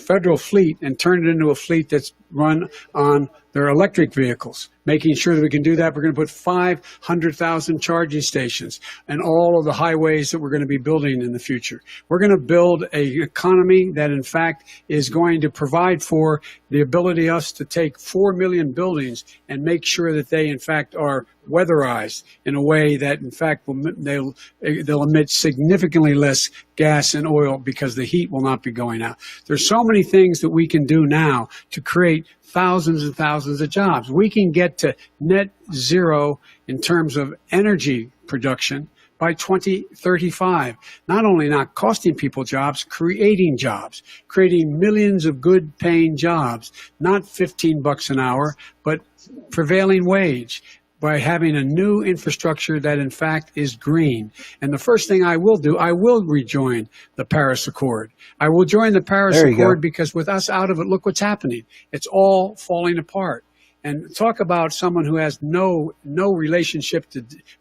federal fleet and turn it into a fleet that's run on their electric vehicles. Making sure that we can do that, we're going to put 500,000 charging stations and all of the highways that we're going to be building in the future. We're going to build an economy that, in fact, is going to provide for the ability of us to take 4 million buildings and make sure that they, in fact, are weatherized in a way that, in fact, they'll emit significantly less gas and oil because the heat will not be going out. There's so many things that we can do now to create thousands and thousands of jobs. We can get to net zero in terms of energy production by 2035. Not only not costing people jobs, creating millions of good paying jobs, not $15 an hour, but prevailing wage, by having a new infrastructure that, in fact, is green. And the first thing I will do, I will rejoin the Paris Accord. I will join the Paris Accord because with us out of it, look what's happening. It's all falling apart. And talk about someone who has no relationship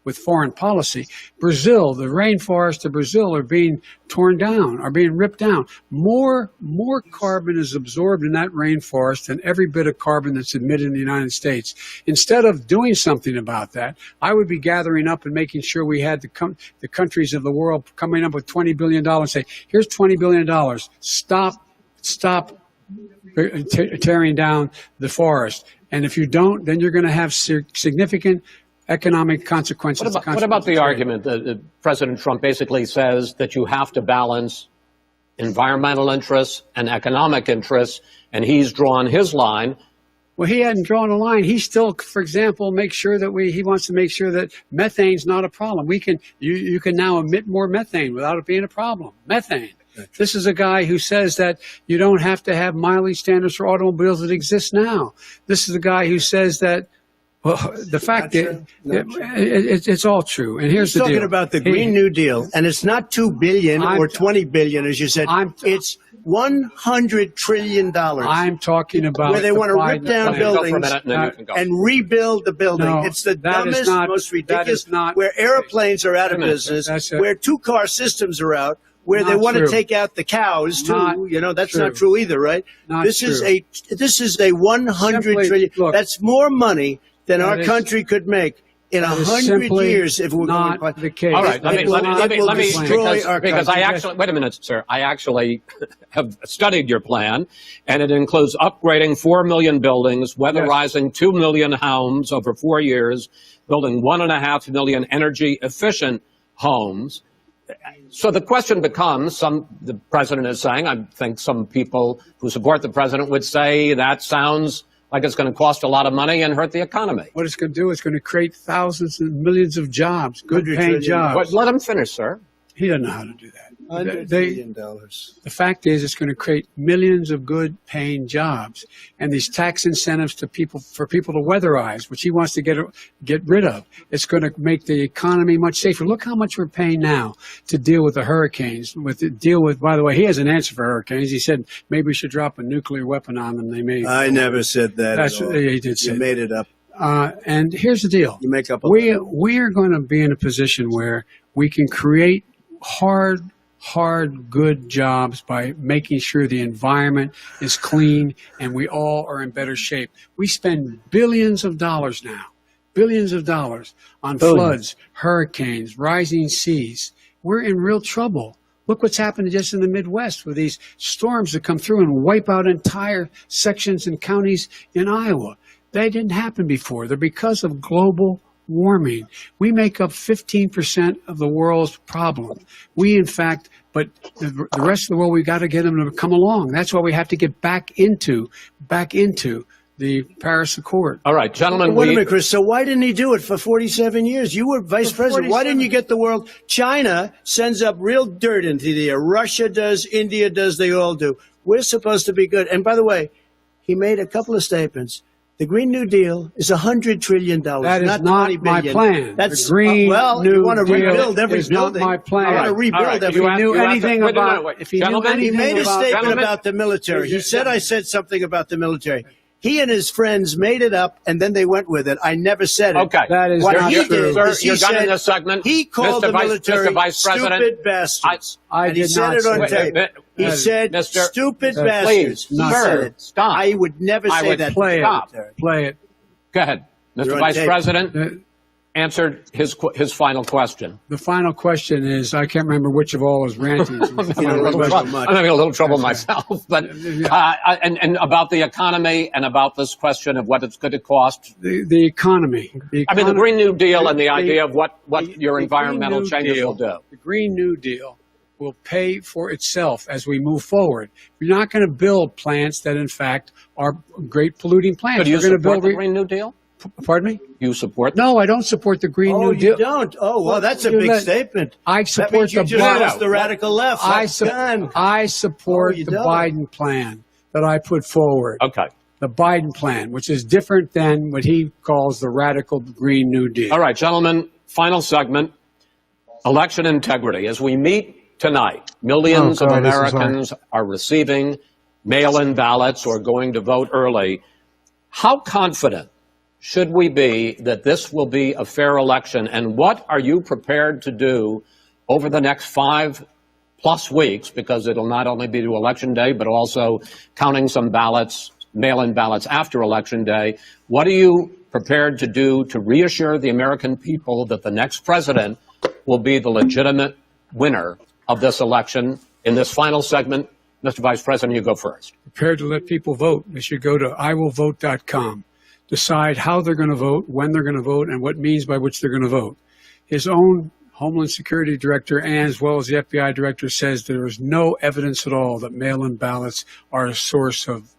with foreign policy. Brazil, the rainforests of Brazil are being torn down, are being ripped down. More carbon is absorbed in that rainforest than every bit of carbon that's emitted in the United States. Instead of doing something about that, I would be gathering up and making sure we had the countries of the world coming up with $20 billion and say, here's $20 billion. Stop tearing down the forest. And if you don't, then you're going to have significant economic consequences. What about the argument that President Trump basically says that you have to balance environmental interests and economic interests, and he's drawn his line? Well, he hadn't drawn a line. He still, for example, he wants to make sure that methane's not a problem. You can now emit more methane without it being a problem. Methane. This is a guy who says that you don't have to have mileage standards for automobiles that exist now. This is a guy who says that, well, the fact that it's all true. And here's the deal. He's talking about the Green New Deal, and it's not $2 billion or $20 billion, as you said. It's $100 trillion. I'm talking about where they want to rip down buildings and rebuild the building. No, it's the that is dumbest, not- most that ridiculous. is not- Where airplanes are out of business, That's it. where two-car systems are out, where they Not want true. to take out the cows too. Not That's true. not true either, right? Not This is true. a 100 Simply, trillion. look, That's more money than that our is- country could make in that is 100 simply years if we're not going. the case. All right, let me destroy because, our because I country. actually wait a minute, sir. I actually have studied your plan, and it includes upgrading 4 million buildings, weatherizing 2 million homes over 4 years, building 1.5 million energy efficient homes. So the question becomes: the president is saying, I think some people who support the president would say that sounds like it's going to cost a lot of money and hurt the economy. What it's going to do is going to create thousands and millions of jobs, good paying jobs. But let him finish, sir. He doesn't know how to do that. $100 They- billion. The fact is, it's going to create millions of good paying jobs, and these tax incentives to people for people to weatherize, which he wants to get rid of. It's going to make the economy much safer. Look how much we're paying now to deal with the hurricanes. By the way, he has an answer for hurricanes. He said maybe we should drop a nuclear weapon on them. They may. I never said that. That's at all. he did say. You made it up. And here's the deal. You make up. We are going to be in a position where we can create hard, good jobs by making sure the environment is clean and we all are in better shape. We spend billions of dollars now, on floods, hurricanes, rising seas. We're in real trouble. Look what's happened just in the Midwest with these storms that come through and wipe out entire sections and counties in Iowa. They didn't happen before. They're because of global warming. We make up 15% of the world's problem. But the rest of the world, we got to get them to come along. That's why we have to get back into the Paris Accord. All right, gentlemen. Wait a minute, Chris. So why didn't he do it for 47 years? You were vice president. Why didn't you get the world? China sends up real dirt into the air. Russia does. India does. They all do. We're supposed to be good. And by the way, he made a couple of statements. The Green New Deal is $100 trillion. That is not not $20 my billion. plan. That's the Green New you want to Deal rebuild every is building. not my plan. I want to rebuild every. If he knew anything about, if he knew He anything made a about, statement about the military. He said I said something about the military. He and his friends made it up, and then they went with it. I never said it. Okay. That is What not he true. did Sir, is you're he done in said this segment. he called the military Mr. Vice President, stupid bastards. I and he did said not it on say tape. He said Mr. stupid Please, bastards. He not said sir. it. Stop. I would never I say would that. Play Stop. it. Play it. Go ahead. Mr. You're on Vice tape. President answered his final question. The final question is, I can't remember which of all was ranting. I'm having a little trouble myself, but and about the economy and about this question of what it's going to cost. The economy. I mean, the Green New Deal and the idea of what your the environmental Green New changes Deal, will do. The Green New Deal will pay for itself as we move forward. We're not going to build plants that, in fact, are great polluting plants. So do you We're going to support build the Green New Deal? Pardon me? You support? No, I don't support the Green New Deal. You don't? Oh, well, that's a You big let- statement. I That support means you the just Biden. lost the radical left. I Done. support Oh, you the don't? Biden plan that I put forward. Okay. The Biden plan, which is different than what he calls the radical Green New Deal. All right, gentlemen, final segment, election integrity. As we meet tonight, millions Oh, God, of this is Americans are receiving mail-in ballots or going to vote early. How confident should we be that this will be a fair election? And what are you prepared to do over the next 5+ weeks? Because it'll not only be to Election Day, but also counting some ballots, mail-in ballots after Election Day. What are you prepared to do to reassure the American people that the next president will be the legitimate winner of this election? In this final segment, Mr. Vice President, you go first. Prepared to let people vote. They should go to iwillvote.com. Decide how they're going to vote, when they're going to vote, and what means by which they're going to vote. His own Homeland Security Director, and as well as the FBI Director, says there is no evidence at all that mail-in ballots are a source of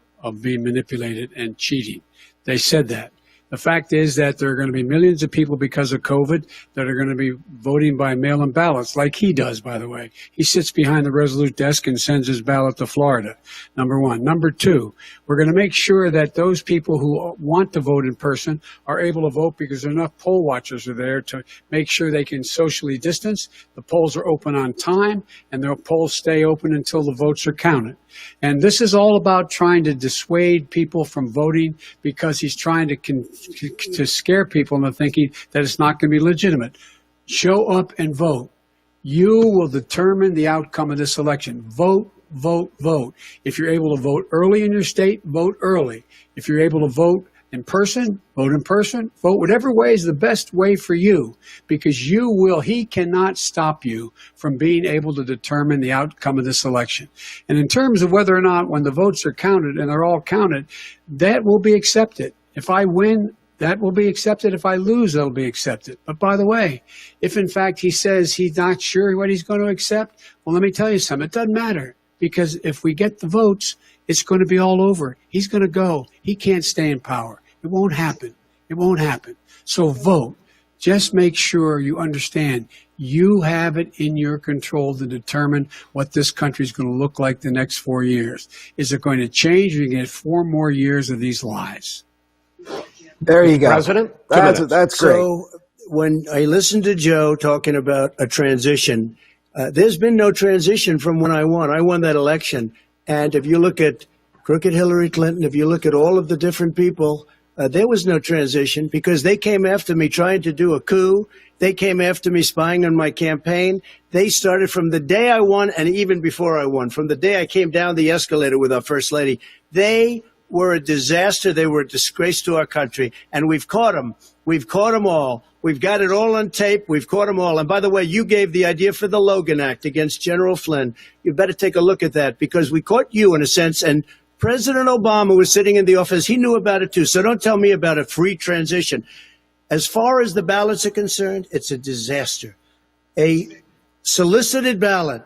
being manipulated and cheating. They said that. The fact is that there are going to be millions of people because of COVID that are going to be voting by mail-in ballots, like he does, by the way. He sits behind the Resolute desk and sends his ballot to Florida, number one. Number two, we're going to make sure that those people who want to vote in person are able to vote because enough poll watchers are there to make sure they can socially distance. The polls are open on time, and the polls stay open until the votes are counted. And this is all about trying to dissuade people from voting because he's trying to scare people into thinking that it's not going to be legitimate. Show up and vote. You will determine the outcome of this election. Vote, vote, vote. If you're able to vote early in your state, vote early. If you're able to vote in person, vote in person, vote whatever way is the best way for you, because he cannot stop you from being able to determine the outcome of this election. And in terms of whether or not when the votes are counted, and they're all counted, that will be accepted. If I win, that will be accepted. If I lose, that'll be accepted. But by the way, if in fact he says he's not sure what he's going to accept, well, let me tell you something. It doesn't matter, because if we get the votes, it's going to be all over. He's going to go. He can't stay in power. It won't happen. It won't happen. So vote. Just make sure you understand you have it in your control to determine what this country is going to look like the next 4 years. Is it going to change, or you get 4 more years of these lies? There you go. President, That's great. So when I listened to Joe talking about a transition, there's been no transition from when I won. I won that election. And if you look at crooked Hillary Clinton, if you look at all of the different people, there was no transition, because they came after me trying to do a coup. They came after me spying on my campaign. They started from the day I won, and even before I won, from the day I came down the escalator with our First Lady. They were a disaster. They were a disgrace to our country. And we've caught them. We've caught them all. We've got it all on tape. We've caught them all. And by the way, you gave the idea for the Logan Act against General Flynn. You better take a look at that, because we caught you in a sense. And President Obama was sitting in the office. He knew about it too. So don't tell me about a free transition. As far as the ballots are concerned, it's a disaster. A solicited ballot,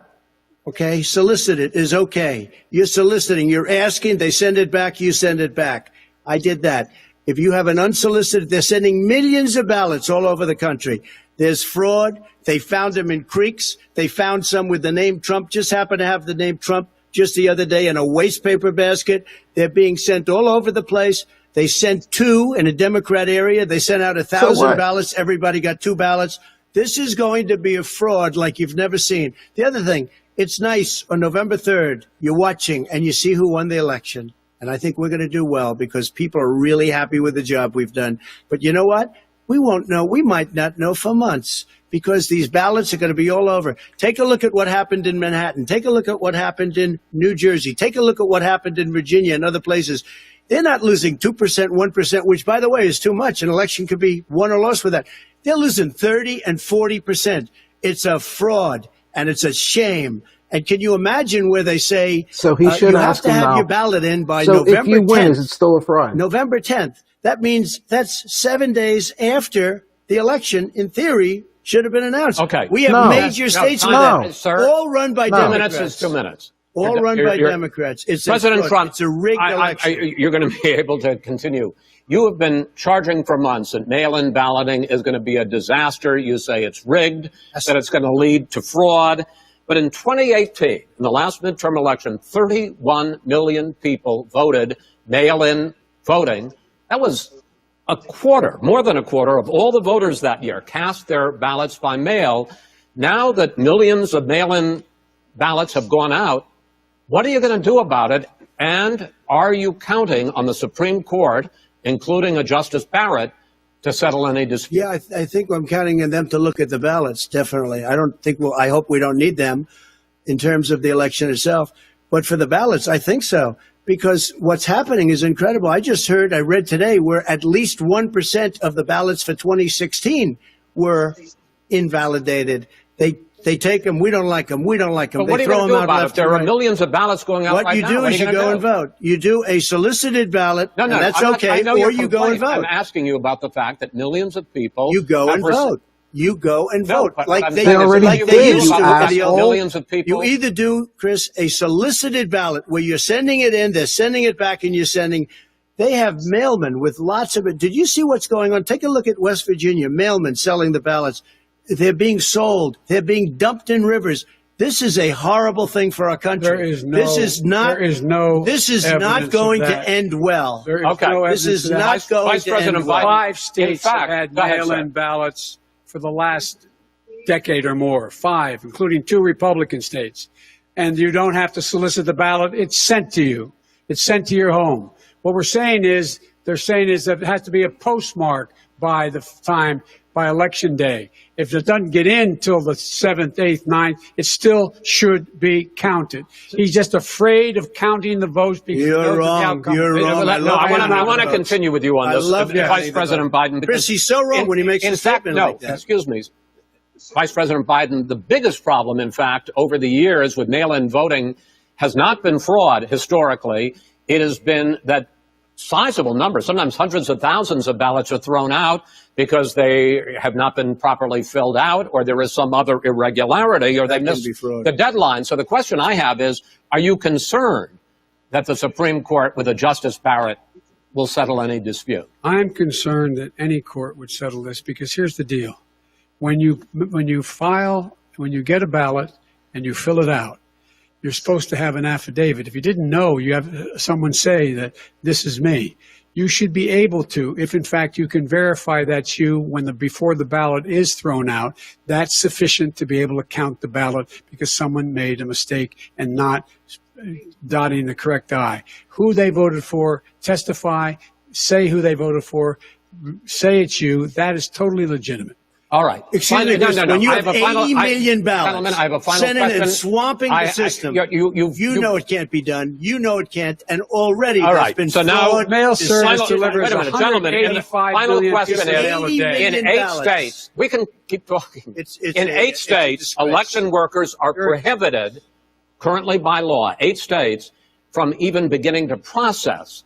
okay, solicited is okay. You're soliciting, you're asking, they send it back, you send it back. I did that. If you have an unsolicited, they're sending millions of ballots all over the country. There's fraud. They found them in creeks. They found some with the name Trump, just happened to have the name Trump just the other day in a waste paper basket. They're being sent all over the place. They sent 2 in a Democrat area. They sent out 1,000 ballots. Everybody got 2 ballots. This is going to be a fraud like you've never seen. The other thing, it's nice on November 3rd, you're watching and you see who won the election. And I think we're going to do well, because people are really happy with the job we've done. But you know what? We won't know. We might not know for months, because these ballots are going to be all over. Take a look at what happened in Manhattan. Take a look at what happened in New Jersey. Take a look at what happened in Virginia and other places. They're not losing 2%, 1%, which, by the way, is too much. An election could be won or lost with that. They're losing 30 and 40%. It's a fraud, and it's a shame. And can you imagine where they say, so he should you have to have your ballot in by November 10th. So if you win, is it still a fraud? November 10th. That means that's 7 days after the election, in theory, should have been announced. Okay. We have major states with that. Sir, all run by 2 Democrats. minutes is 2 minutes. All run by Democrats. It's President Trump. It's a rigged election. You're going to be able to continue. You have been charging for months that mail-in balloting is going to be a disaster. You say it's rigged, that it's going to lead to fraud. But in 2018, in the last midterm election, 31 million people voted mail-in voting. That was a quarter, more than a quarter of all the voters that year cast their ballots by mail. Now that millions of mail-in ballots have gone out, what are you going to do about it? And are you counting on the Supreme Court, including a Justice Barrett, to settle any dispute? Yeah, I think I'm counting on them to look at the ballots, definitely. I hope we don't need them in terms of the election itself. But for the ballots, I think so. Because what's happening is incredible. I read today, where at least 1% of the ballots for 2016 were invalidated. They take them. We don't like them. We don't like them. But what are you going to do about it? There are millions of ballots going out right now. What you do is you go and vote. You do a solicited ballot, and that's okay, or you go and vote. I'm asking you about the fact that millions of people... You go and vote. You go and vote. Like they already did, you asshole. Millions of people. You either do, Chris, a solicited ballot where you're sending it in, they're sending it back, and you're sending They have mailmen with lots of it. Did you see what's going on? Take a look at West Virginia, mailmen selling the ballots. They're being sold. They're being dumped in rivers. This is a horrible thing for our country. This is not going to end well. This is not going to end well. 5 states have had mail-in ballots for the last decade or more. 5, including 2 Republican states. And you don't have to solicit the ballot. It's sent to you. It's sent to your home. What they're saying is that it has to be a postmark by election day. If it doesn't get in till the 7th, 8th, 9th, it still should be counted. He's just afraid of counting the votes because you're wrong. You're wrong. I want to continue with you on this. Vice President Biden. Chris, he's so wrong when he makes a statement like that. Excuse me. Vice President Biden, the biggest problem, in fact, over the years with mail-in voting has not been fraud historically. It has been that sizable numbers, sometimes hundreds of thousands of ballots are thrown out because they have not been properly filled out or there is some other irregularity or they missed the deadline. So the question I have is, are you concerned that the Supreme Court with a Justice Barrett will settle any dispute? I'm concerned that any court would settle this because here's the deal. When you get a ballot and you fill it out, you're supposed to have an affidavit. If you didn't know, you have someone say that this is me. You should be able to, if in fact you can verify that's you before the ballot is thrown out, that's sufficient to be able to count the ballot because someone made a mistake and not dotting the correct I. Who they voted for, testify, say who they voted for, say it's you. That is totally legitimate. All right. Excuse me, when you have 80 million ballots I have a final sending question. and swamping the system, you know it can't be done. You know it can't. And already there's been fraud. Mail service delivers gentlemen, the final question is, in 8 states, we can keep talking. In 8 states, election workers are prohibited currently by law, 8 states, from even beginning to process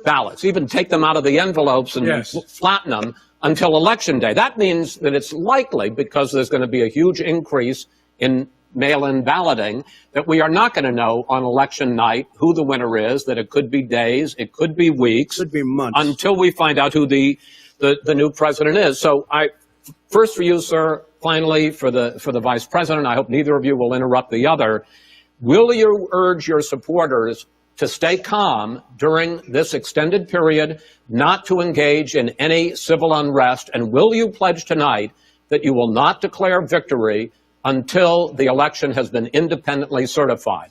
ballots, even take them out of the envelopes and flatten them until Election Day. That means that it's likely, because there's going to be a huge increase in mail-in balloting, that we are not going to know on election night who the winner is, that it could be days, it could be weeks, could be months, until we find out who the new president is. So first for you, sir, finally for the vice president, I hope neither of you will interrupt the other. Will you urge your supporters to stay calm during this extended period, not to engage in any civil unrest? And will you pledge tonight that you will not declare victory until the election has been independently certified?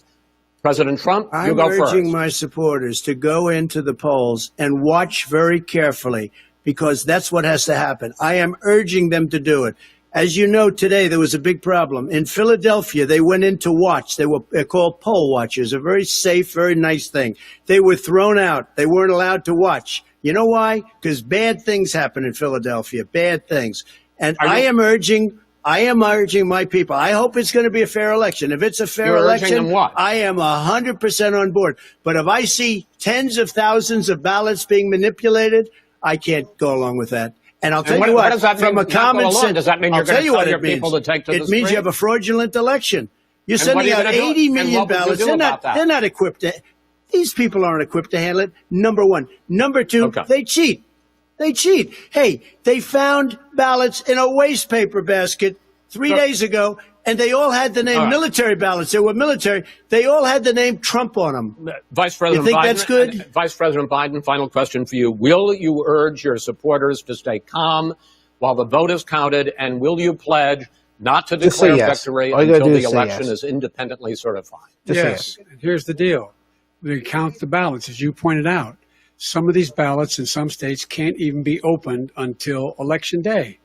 President Trump, you go first. I'm urging my supporters to go into the polls and watch very carefully, because that's what has to happen. I am urging them to do it. As you know, today there was a big problem. In Philadelphia, they went in to watch. They're called poll watchers, a very safe, very nice thing. They were thrown out. They weren't allowed to watch. You know why? Because bad things happen in Philadelphia, bad things. And I am urging my people. I hope it's going to be a fair election. If it's a fair election, I am 100% on board. But if I see tens of thousands of ballots being manipulated, I can't go along with that. And I'll tell you what, from a common sense, does that mean you're going to tell your people to take to the street? It means you have a fraudulent election. You're sending out 80 million ballots. They're not equipped to. These people aren't equipped to handle it. Number one. Number two, they cheat. They cheat. Hey, they found ballots in a waste paper basket 3 days ago, and they all had the name military ballots. They were military. They all had the name Trump on them. Vice President you think Biden, that's good? Vice President Biden, final question for you. Will you urge your supporters to stay calm while the vote is counted, and will you pledge not to declare victory until the election is independently certified? Yes. And here's the deal. We count the ballots, as you pointed out. Some of these ballots in some states can't even be opened until Election Day.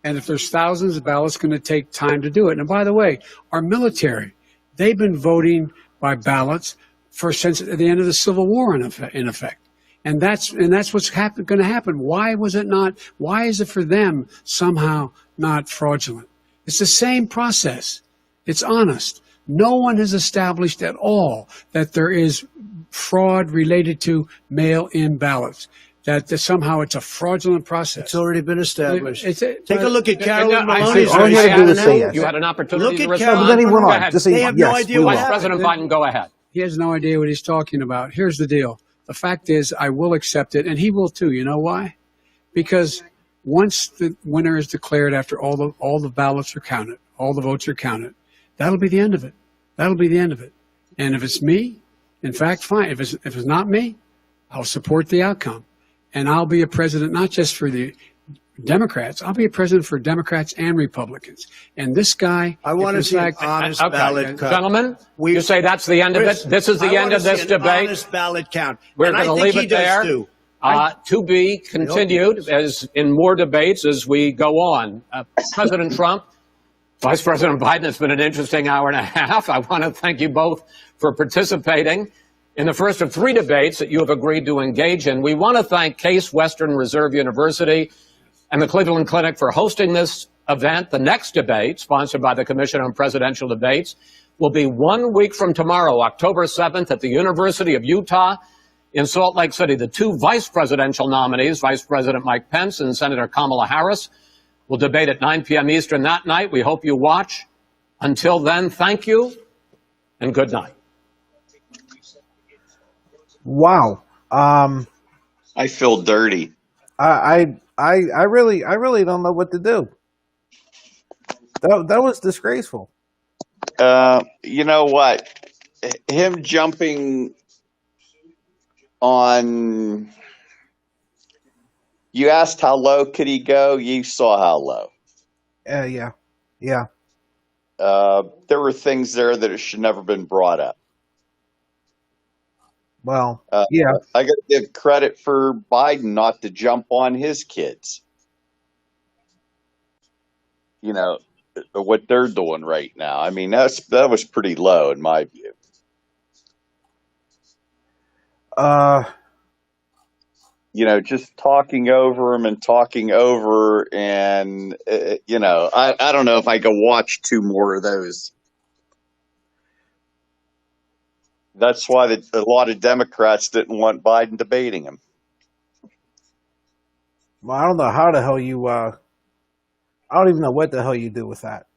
And if there's thousands of ballots, it's going to take time to do it. And by the way, our military, they've been voting by ballots since the end of the Civil War, in effect. And that's what's going to happen. Why is it for them somehow not fraudulent? It's the same process. It's honest. No one has established at all that there is fraud related to mail-in ballots. That somehow it's a fraudulent process. It's already been established. Take a look at Carolyn Maloney's all you had to do is say yes. You had an opportunity to respond. But then he went on. They have no idea what happened. President Biden, go ahead. He has no idea what he's talking about. Here's the deal. the fact is I will accept it, and he will too. You know why? Because once the winner is declared, after all the ballots are counted, all the votes are counted, that'll be the end of it. That'll be the end of it. And if it's me, in fact, fine. If it's not me, I'll support the outcome. And I'll be a president not just for the Democrats. I'll be a president for Democrats and Republicans. And this guy, I want to see an fact, honest Okay, ballot count. gentlemen, you say that's the end of it? This is the end of this debate? Honest ballot count. We're And I going to think leave he it does there. too. To be continued as in more debates as we go on. President Trump, Vice President Biden, it's been an interesting hour and a half. I want to thank you both for participating in the first of 3 debates that you have agreed to engage in. We want to thank Case Western Reserve University and the Cleveland Clinic for hosting this event. The next debate, sponsored by the Commission on Presidential Debates, will be 1 week from tomorrow, October 7th, at the University of Utah in Salt Lake City. The 2 vice presidential nominees, Vice President Mike Pence and Senator Kamala Harris, will debate at 9 p.m. Eastern that night. We hope you watch. Until then, thank you and good night. Wow. I feel dirty. I really don't know what to do. That was disgraceful. You know what? Him jumping on. You asked how low could he go? You saw how low. Yeah. There were things there that should never been brought up. Well, yeah. I got to give credit for Biden not to jump on his kids. You know, what they're doing right now. I mean, that was pretty low in my view. You know, just talking over him and you know, I don't know if I could watch 2 more of those. That's why a lot of Democrats didn't want Biden debating him. Well, I don't know how the hell you. I don't even know what the hell you do with that.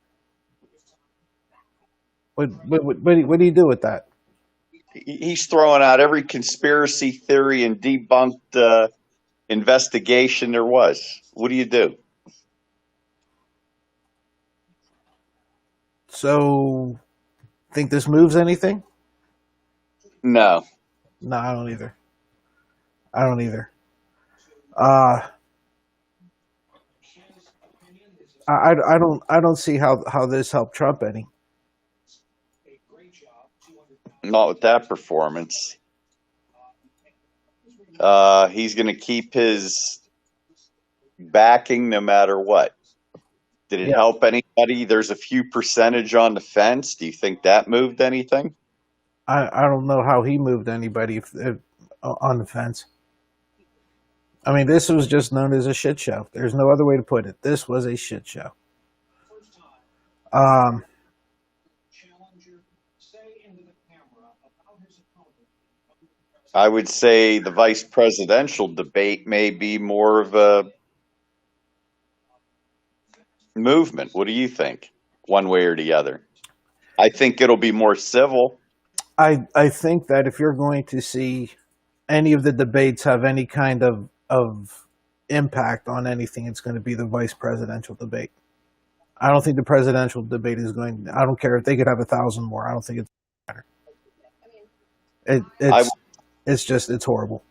What do you do with that? He's throwing out every conspiracy theory and debunked investigation there was. What do you do? So, think this moves anything? No. No, I don't either. I don't see how this helped Trump any. Not with that performance. He's going to keep his backing no matter what. Did it help anybody? There's a few percentage on the fence. Do you think that moved anything? I don't know how he moved anybody on the fence. I mean, this was just known as a shit show. There's no other way to put it. This was a shit show. I would say the vice presidential debate may be more of a movement. What do you think? One way or the other? I think it'll be more civil. I think that if you're going to see any of the debates have any kind of impact on anything, it's going to be the vice presidential debate. I don't think the presidential debate is going. I don't care if they could have 1,000 more. I don't think it's matter. It's horrible.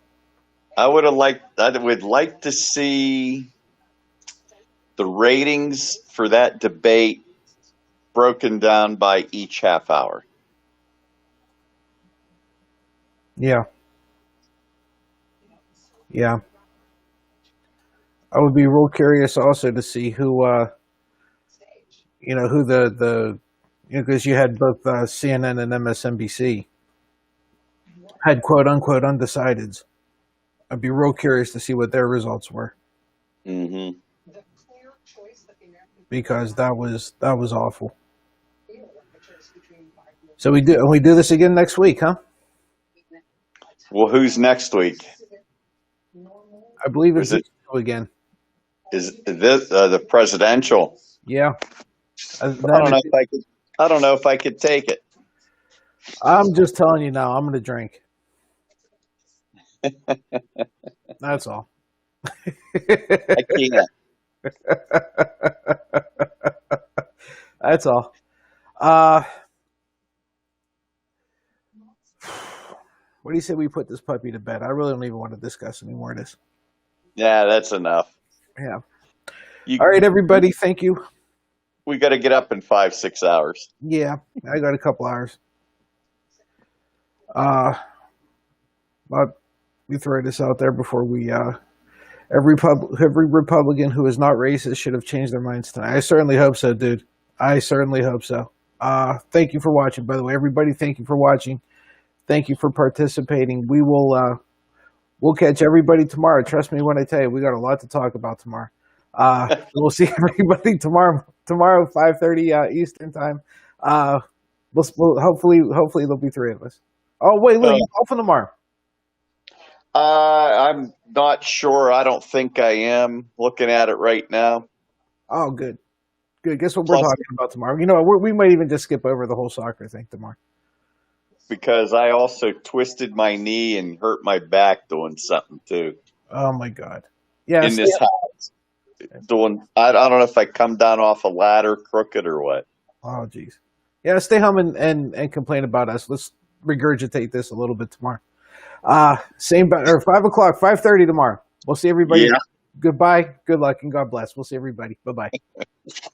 I would like to see the ratings for that debate broken down by each half hour. Yeah. I would be real curious also to see who, who because you had both CNN and MSNBC had quote unquote undecideds. I'd be real curious to see what their results were. Mm-hmm. Because that was awful. So we do this again next week, huh? Well, who's next week? I believe it's again. Is this the presidential? Yeah. I don't know if I could take it. I'm just telling you now. I'm going to drink. That's all. I can't. That's all. What do you say we put this puppy to bed? I really don't even want to discuss any more of this. Yeah, that's enough. Yeah. You, All right, everybody. Thank you. we got to get up in 5-6 hours. Yeah, I got a couple hours. But we throw this out there before we. Every Republican who is not racist should have changed their minds tonight. I certainly hope so, dude. I certainly hope so. Thank you for watching, by the way. Everybody, thank you for watching. Thank you for participating. We will we'll catch everybody tomorrow. Trust me when I tell you, we got a lot to talk about tomorrow. We'll see everybody tomorrow. Tomorrow, 5:30 Eastern time. We'll hopefully there'll be three of us. Oh wait, look, you off tomorrow. I'm not sure. I don't think I am. Looking at it right now. Oh, good. Good. Guess what we're Plus- talking about tomorrow? You know, we might even just skip over the whole soccer thing tomorrow. Because I also twisted my knee and hurt my back doing something too. Oh my God. Yeah. In this house. I don't know if I come down off a ladder crooked or what. Oh, geez. Yeah, stay home and complain about us. Let's regurgitate this a little bit tomorrow. Same, or 5 o'clock, 5:30 tomorrow. We'll see everybody. Yeah. Goodbye. Good luck and God bless. We'll see everybody. Bye-bye.